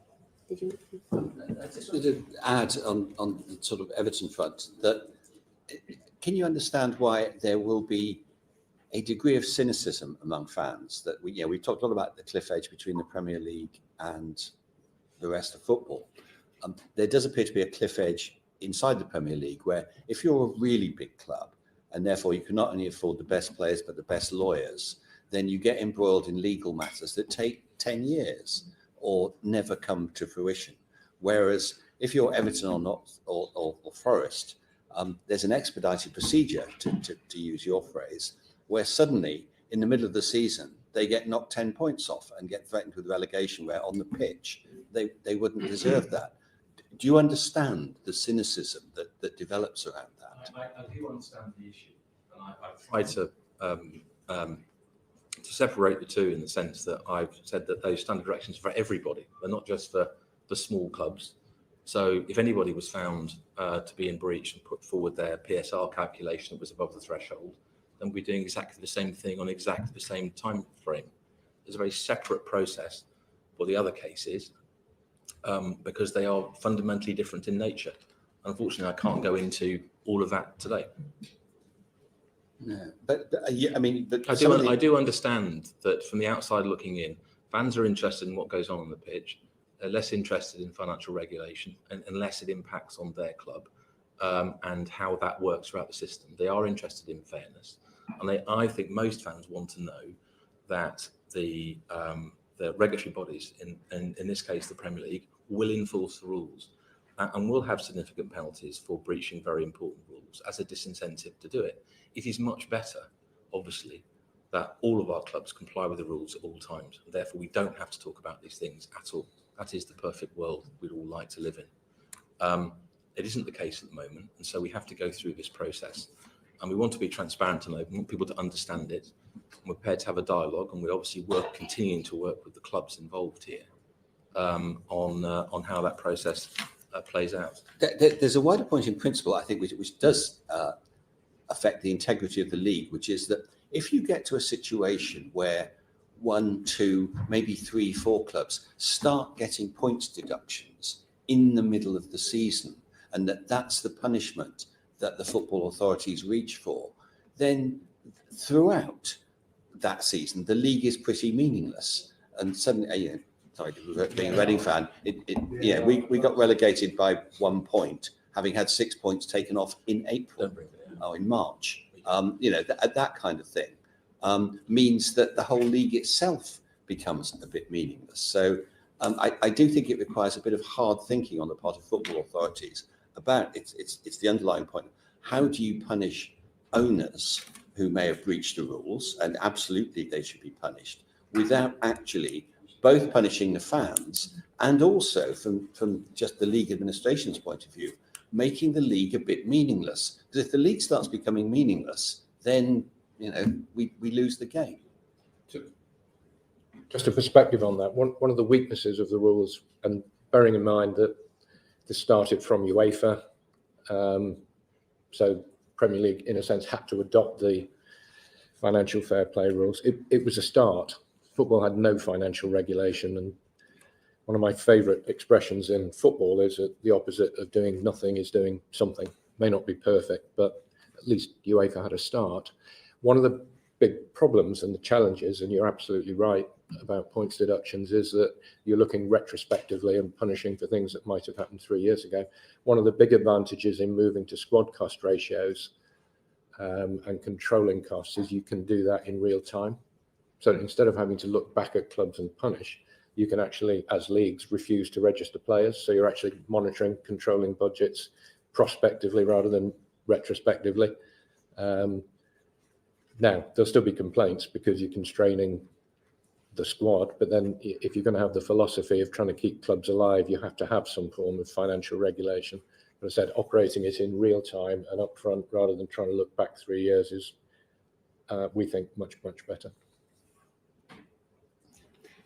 did you? I just wanted to add on the sort of Everton front that, can you understand why there will be a degree of cynicism among fans that we've talked a lot about the cliff edge between the Premier League and the rest of football. There does appear to be a cliff edge inside the Premier League where if you're a really big club and therefore you can not only afford the best players but the best lawyers, then you get embroiled in legal matters that take 10 years or never come to fruition. Whereas if you're Everton or not, or Forest, there's an expedited procedure, to use your phrase, where suddenly in the middle of the season they get knocked 10 points off and get threatened with relegation, where on the pitch they wouldn't deserve that. Do you understand the cynicism that develops around that? I do understand the issue, and I've tried to separate the two in the sense that I've said that those standard directions are for everybody. They're not just for the small clubs. So if anybody was found to be in breach and put forward their PSR calculation that was above the threshold, then we're doing exactly the same thing on exactly the same time frame. There's a very separate process for the other cases because they are fundamentally different in nature. Unfortunately, I can't go into all of that today. No, but I mean, but I do understand that from the outside looking in, fans are interested in what goes on the pitch. They're less interested in financial regulation unless it impacts on their club and how that works throughout the system. They are interested in fairness, and I think most fans want to know that the regulatory bodies, in this case the Premier League, will enforce the rules and will have significant penalties for breaching very important rules as a disincentive to do it. It is much better, obviously, that all of our clubs comply with the rules at all times, and therefore we don't have to talk about these things at all. That is the perfect world we'd all like to live in. It isn't the case at the moment, and so we have to go through this process. And we want to be transparent and open, we want people to understand it. And we're prepared to have a dialogue, and we obviously continuing to work with the clubs involved here on how that process plays out. There's a wider point in principle, I think, which does affect the integrity of the league, which is that if you get to a situation where 1, 2, maybe 3, 4 clubs start getting points deductions in the middle of the season, and that's the punishment that the football authorities reach for, then throughout that season, the league is pretty meaningless. And suddenly, sorry, being a Reading fan, we got relegated by 1 point, having had 6 points taken off in April, in March. That kind of thing means that the whole league itself becomes a bit meaningless. So I do think it requires a bit of hard thinking on the part of football authorities about it's the underlying point. How do you punish owners who may have breached the rules, and absolutely they should be punished, without actually both punishing the fans and also from just the league administration's point of view, making the league a bit meaningless? Because if the league starts becoming meaningless, then we lose the game. Just a perspective on that. One of the weaknesses of the rules, and bearing in mind that this started from UEFA, so Premier League, in a sense, had to adopt the financial fair play rules. It was a start. Football had no financial regulation, and one of my favourite expressions in football is that the opposite of doing nothing is doing something. May not be perfect, but at least UEFA had a start. One of the big problems and the challenges, and you're absolutely right about points deductions, is that you're looking retrospectively and punishing for things that might have happened 3 years ago. One of the big advantages in moving to squad cost ratios and controlling costs is you can do that in real time. So instead of having to look back at clubs and punish, you can actually, as leagues, refuse to register players. So you're actually monitoring, controlling budgets prospectively rather than retrospectively. Now, there'll still be complaints because you're constraining the squad, but then if you're going to have the philosophy of trying to keep clubs alive, you have to have some form of financial regulation. But I said operating it in real time and upfront rather than trying to look back 3 years is, we think, much, much better.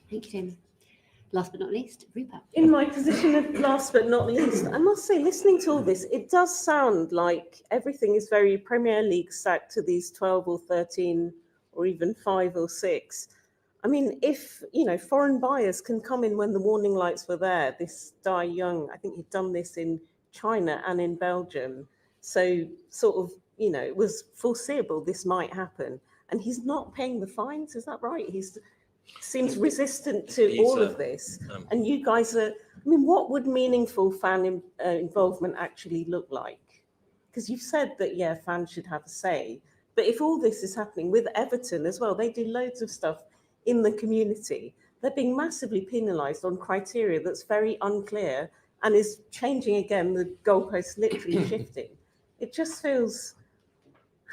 Thank you, Tim. Last but not least, Rupert. In my position of last but not least, I must say, listening to all this, it does sound like everything is very Premier League sacked to these 12 or 13 or even 5 or 6. I mean, if, foreign buyers can come in when the warning lights were there, this Dai Young, I think he'd done this in China and in Belgium. So sort of, it was foreseeable this might happen. And he's not paying the fines, is that right? Seems resistant to all of this. And you guys are, what would meaningful fan involvement actually look like? Because you've said that, yeah, fans should have a say. But if all this is happening with Everton as well, they do loads of stuff in the community. They're being massively penalised on criteria that's very unclear and is changing again, the goalposts literally shifting. It just feels,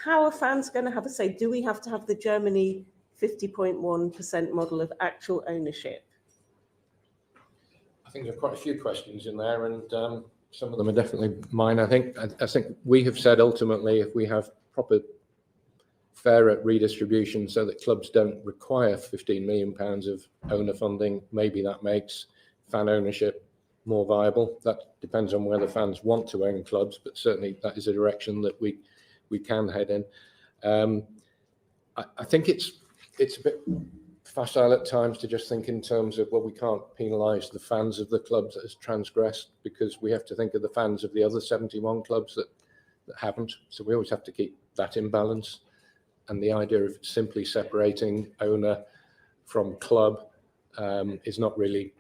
how are fans going to have a say? Do we have to have the Germany 50.1% model of actual ownership? I think there are quite a few questions in there, and some of them are definitely mine. I think we have said ultimately, if we have proper fairer redistribution so that clubs don't require £15 million of owner funding, maybe that makes fan ownership more viable. That depends on whether fans want to own clubs, but certainly that is a direction that we can head in. I think it's a bit facile at times to just think in terms of, well, we can't penalise the fans of the clubs that has transgressed, because we have to think of the fans of the other 71 clubs that haven't. So we always have to keep that in balance. And the idea of simply separating owner from club is not really,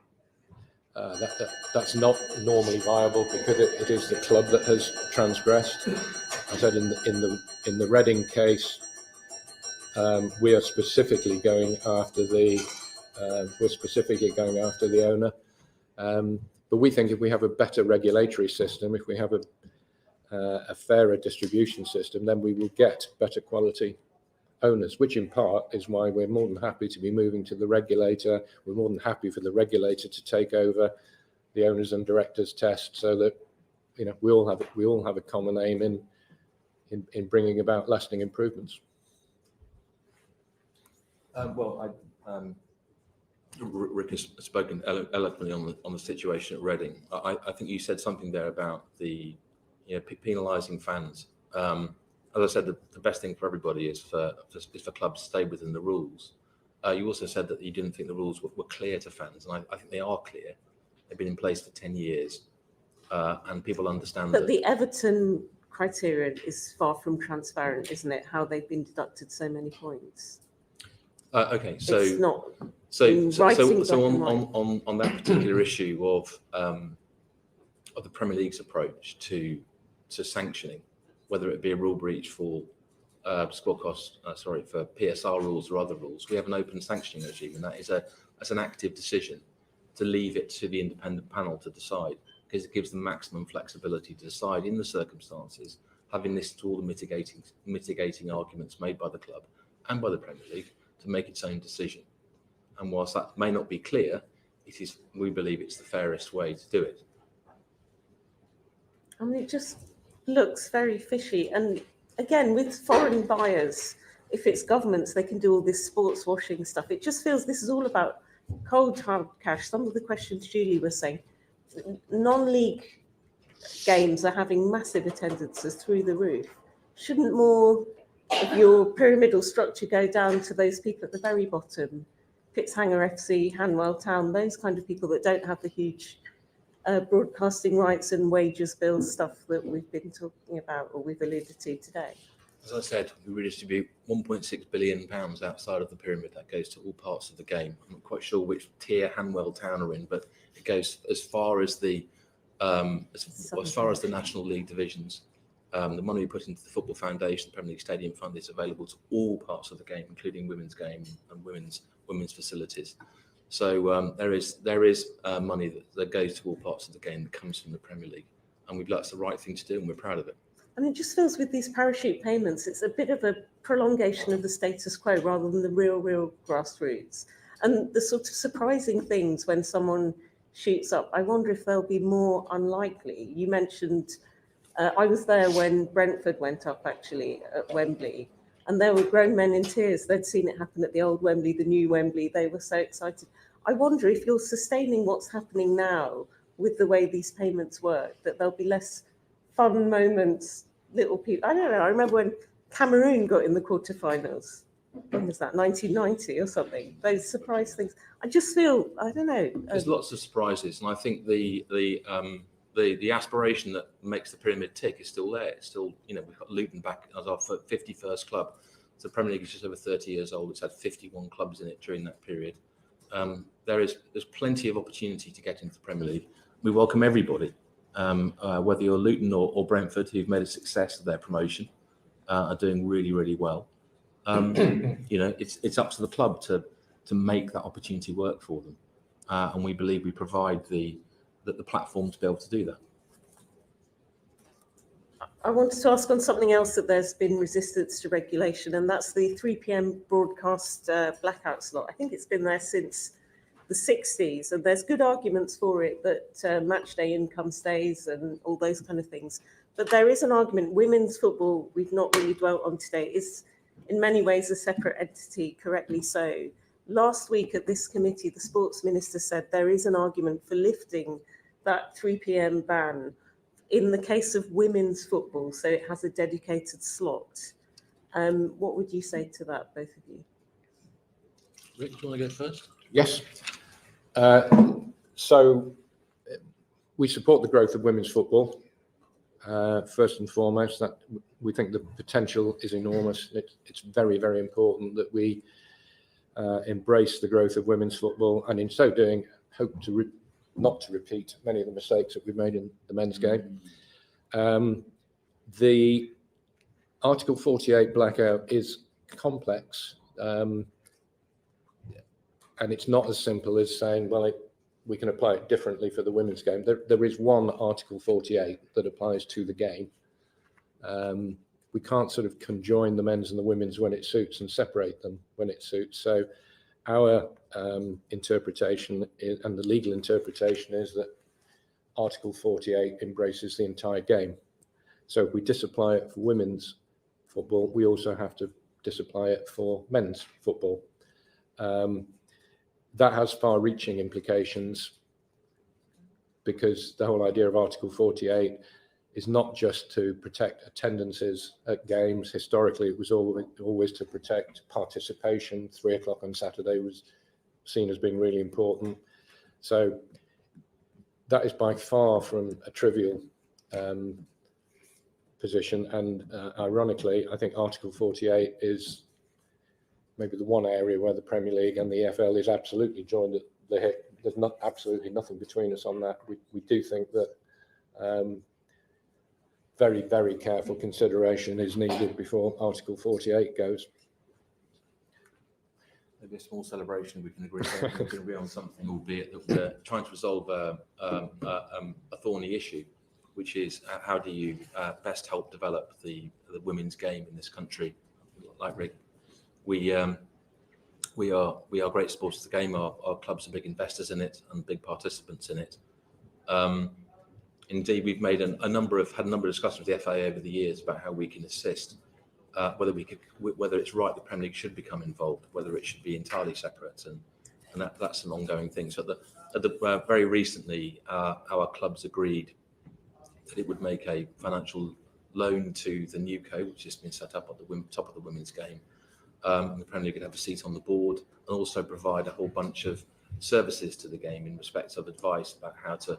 that's not normally viable, because it is the club that has transgressed. I said in the Reading case, we are specifically going after the owner. But we think if we have a better regulatory system, if we have a fairer distribution system, then we will get better quality owners, which in part is why we're more than happy to be moving to the regulator. We're more than happy for the regulator to take over the owners and directors test, so that we all have a common aim in bringing about lasting improvements. Rick has spoken eloquently on the situation at Reading. I think you said something there about the penalising fans. As I said, the best thing for everybody is for clubs to stay within the rules. You also said that you didn't think the rules were clear to fans, and I think they are clear. They've been in place for 10 years, and people understand. But the Everton criterion is far from transparent, isn't it? How they've been deducted so many points. Okay, so it's not on that particular issue of the Premier League's approach to sanctioning, whether it be a rule breach for squad cost, for PSR rules or other rules, we have an open sanctioning regime, and that is an active decision to leave it to the independent panel to decide, because it gives them maximum flexibility to decide in the circumstances, having listened to all the mitigating arguments made by the club and by the Premier League, to make its own decision. And whilst that may not be clear, we believe it's the fairest way to do it. It just looks very fishy. And again, with foreign buyers, if it's governments, they can do all this sports washing stuff. It just feels this is all about cold hard cash. Some of the questions Julie was saying, non-league games are having massive attendances through the roof. Shouldn't more of your pyramidal structure go down to those people at the very bottom Pitshanger FC, Hanwell Town, those kind of people that don't have the huge broadcasting rights and wages bill stuff that we've been talking about or we've alluded to today? As I said, we redistribute £1.6 billion outside of the pyramid. That goes to all parts of the game. I'm not quite sure which tier Hanwell Town are in, but it goes as far as the National League divisions. The money we put into the Football Foundation, the Premier League Stadium Fund, is available to all parts of the game, including women's game and women's facilities. So there is money that goes to all parts of the game that comes from the Premier League, and we believe that's the right thing to do, and we're proud of it. And it just feels with these parachute payments, it's a bit of a prolongation of the status quo rather than the real grassroots. And the sort of surprising things when someone shoots up, I wonder if they'll be more unlikely. You mentioned, I was there when Brentford went up actually at Wembley, and there were grown men in tears. They'd seen it happen at the old Wembley, the new Wembley. They were so excited. I wonder if you're sustaining what's happening now with the way these payments work, that there'll be less fun moments, little people. I don't know. I remember when Cameroon got in the quarterfinals. When was that? 1990 or something. Those surprise things. I just feel, I don't know. There's lots of surprises, and I think the aspiration that makes the pyramid tick is still there. It's still, we've got Luton back as our 51st club. So the Premier League is just over 30 years old. It's had 51 clubs in it during that period. There's plenty of opportunity to get into the Premier League. We welcome everybody. Whether you're Luton or Brentford, who've made a success of their promotion, are doing really, really well. It's up to the club to make that opportunity work for them, and we believe we provide the platform to be able to do that. I wanted to ask on something else that there's been resistance to regulation, and that's the 3 p.m. broadcast blackout slot. I think it's been there since the 60s, and there's good arguments for it that match day income stays and all those kind of things. But there is an argument, women's football, we've not really dwelt on today, is in many ways a separate entity, correctly so. Last week at this committee, the sports minister said there is an argument for lifting that 3 p.m. ban in the case of women's football, so it has a dedicated slot. What would you say to that, both of you? Rick, do you want to go first? Yes. So we support the growth of women's football. First and foremost, that we think the potential is enormous. It's very, very important that we embrace the growth of women's football, and in so doing, hope to not to repeat many of the mistakes that we've made in the men's game. The Article 48 blackout is complex, and it's not as simple as saying, well, we can apply it differently for the women's game. There is one Article 48 that applies to the game. We can't sort of conjoin the men's and the women's when it suits and separate them when it suits. So our interpretation is, and the legal interpretation is, that Article 48 embraces the entire game. So if we disapply it for women's football, we also have to disapply it for men's football. That has far-reaching implications, because the whole idea of Article 48 is not just to protect attendances at games. Historically, it was always to protect participation. 3 o'clock on Saturday was seen as being really important. So that is by far from a trivial position. And ironically, I think Article 48 is maybe the one area where the Premier League and the EFL is absolutely joined at the hip. There's not absolutely nothing between us on that. We do think that very, very careful consideration is needed before Article 48 goes. Maybe a small celebration. We can agree on something, albeit that we're trying to resolve a thorny issue, which is how do you best help develop the women's game in this country? Like Rick, we are great supporters of the game. Our clubs are big investors in it and big participants in it. Indeed, we've made had a number of discussions with the FA over the years about how we can assist, whether it's right the Premier League should become involved, whether it should be entirely separate, and that's an ongoing thing. So very recently, our clubs agreed that it would make a financial loan to the new co, which has been set up at the top of the women's game, The Premier League could have a seat on the board and also provide a whole bunch of services to the game in respect of advice about how to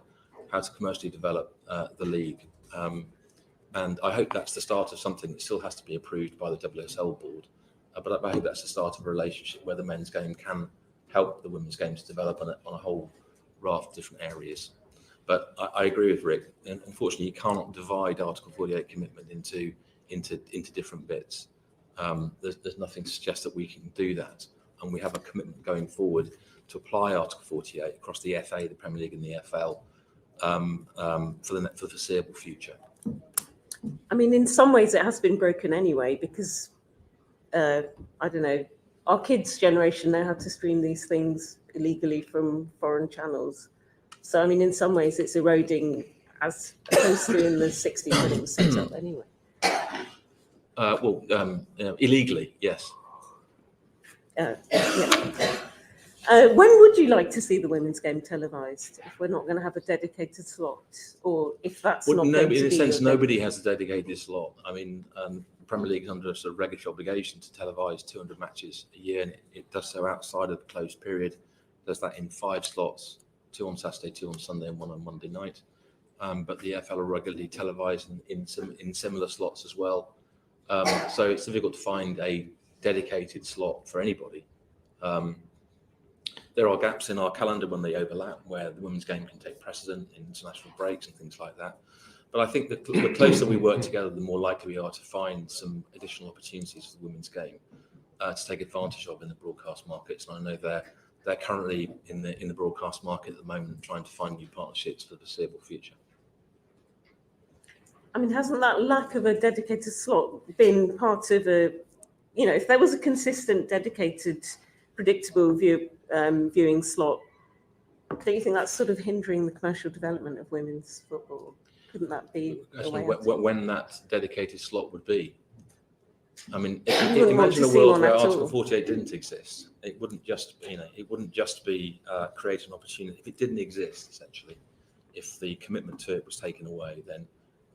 commercially develop the league. And I hope that's the start of something that still has to be approved by the WSL board. But I hope that's the start of a relationship where the men's game can help the women's game to develop on a whole raft of different areas. But I agree with Rick. And unfortunately, you cannot divide Article 48 commitment into different bits. There's nothing to suggest that we can do that. And we have a commitment going forward to apply Article 48 across the FA, the Premier League and the FL for the foreseeable future. I mean, in some ways it has been broken anyway, because, I don't know, our kids' generation know how to stream these things illegally from foreign channels. So, I mean, in some ways it's eroding as opposed to in the 60s when it was set up anyway. Illegally, yes. Yeah. When would you like to see the women's game televised? If we're not going to have a dedicated slot, or if that's not going to be... In a sense, nobody has a dedicated slot. I mean, the Premier League is under a sort of regulatory obligation to televise 200 matches a year, and it does so outside of the closed period. Does that in 5 slots, 2 on Saturday, 2 on Sunday, and 1 on Monday night. But the EFL are regularly televised in similar slots as well. So it's difficult to find a dedicated slot for anybody. There are gaps in our calendar when they overlap, where the women's game can take precedent in international breaks and things like that. But I think the closer we work together, the more likely we are to find some additional opportunities for the women's game to take advantage of in the broadcast markets. And I know they're currently in the broadcast market at the moment, trying to find new partnerships for the foreseeable future. I mean, hasn't that lack of a dedicated slot been part of if there was a consistent, dedicated, predictable viewing slot, don't you think that's sort of hindering the commercial development of women's football? Couldn't that be a way when that dedicated slot would be? I mean, wouldn't want imagine to a see world one where at Article all. 48 didn't exist. It wouldn't just be create an opportunity. If it didn't exist, essentially, if the commitment to it was taken away, then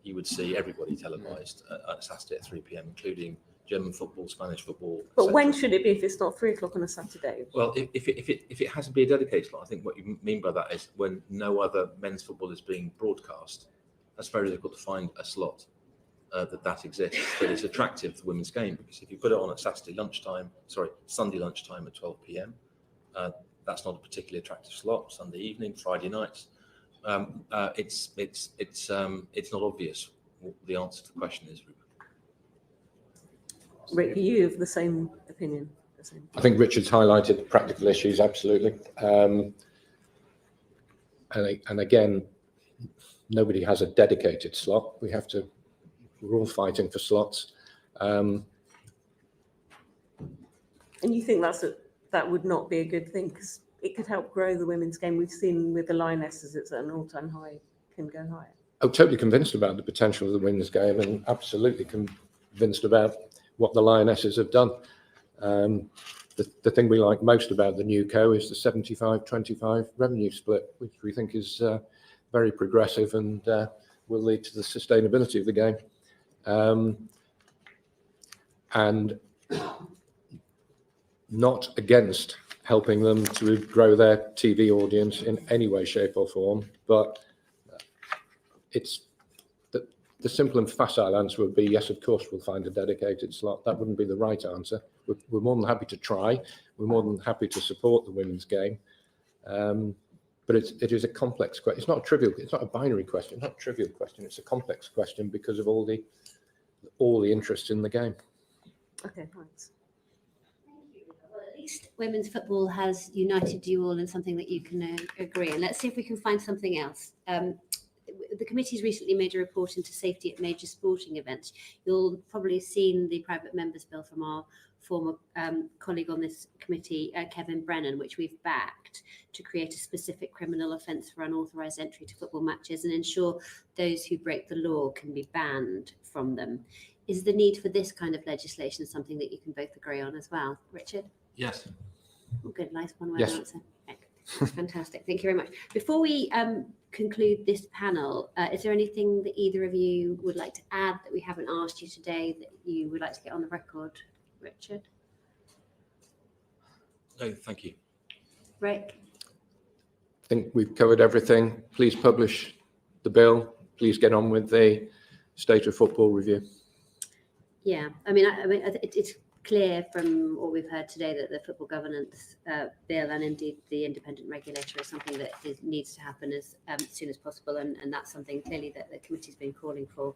you would see everybody televised at Saturday at 3 p.m., including German football, Spanish football. But when should it be if it's not 3 o'clock on a Saturday? Well, if it has to be a dedicated slot, I think what you mean by that is when no other men's football is being broadcast, that's very difficult to find a slot that exists, but it's attractive to the women's game, because if you put it on at Sunday lunchtime at 12 p.m., that's not a particularly attractive slot. Sunday evening, Friday nights, it's not obvious what the answer to the question is. Rick, are you of the same opinion? I think Richard's highlighted the practical issues, absolutely. And again, nobody has a dedicated slot. We're all fighting for slots. And you think that would not be a good thing, because it could help grow the women's game? We've seen with the Lionesses, it's at an all-time high, can go higher. I'm totally convinced about the potential of the women's game, and absolutely convinced about what the Lionesses have done. The thing we like most about the new co is the 75-25 revenue split, which we think is very progressive and will lead to the sustainability of the game. And not against helping them to grow their TV audience in any way, shape or form, but it's the simple and facile answer would be yes, of course, we'll find a dedicated slot. That wouldn't be the right answer. We're more than happy to try. We're more than happy to support the women's game. But it is a complex question. It's not a trivial. It's not a binary question. It's not a trivial question. It's a complex question because of all the interest in the game. Okay, thanks. Well, at least women's football has united you all in something that you can agree. And let's see if we can find something else. The committee's recently made a report into safety at major sporting events. You'll probably have seen the private members bill from our former colleague on this committee, Kevin Brennan, which we've backed to create a specific criminal offence for unauthorised entry to football matches and ensure those who break the law can be banned from them. Is the need for this kind of legislation something that you can both agree on as well? Richard? Yes. Oh, good, nice one-word Yes. answer. Fantastic, thank you very much. Before we conclude this panel, is there anything that either of you would like to add that we haven't asked you today that you would like to get on the record, Richard? No, thank you. Rick? I think we've covered everything. Please publish the bill. Please get on with the state of football review. Yeah, I mean, it's clear from what we've heard today that the football governance bill and indeed the independent regulator is something that needs to happen as soon as possible, and that's something clearly that the committee's been calling for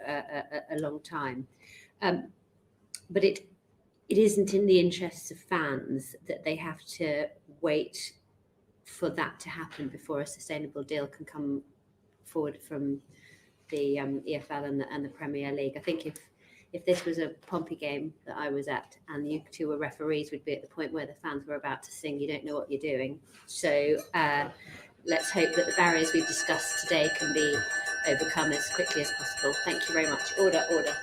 a long time. But it isn't in the interests of fans that they have to wait for that to happen before a sustainable deal can come forward from the EFL and the Premier League. I think if this was a Pompey game that I was at and you two were referees, we'd be at the point where the fans were about to sing, "You don't know what you're doing." So let's hope that the barriers we've discussed today can be overcome as quickly as possible. Thank you very much. Order, order.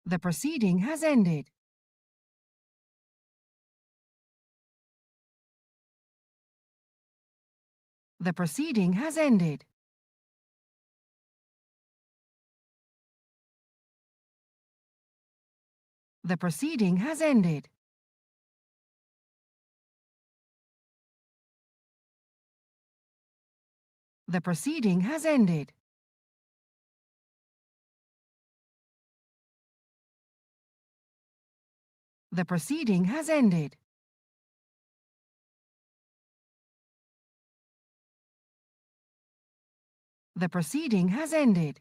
The proceeding has ended. The proceeding has ended. The proceeding has ended. The proceeding has ended. The proceeding has ended. The proceeding has ended.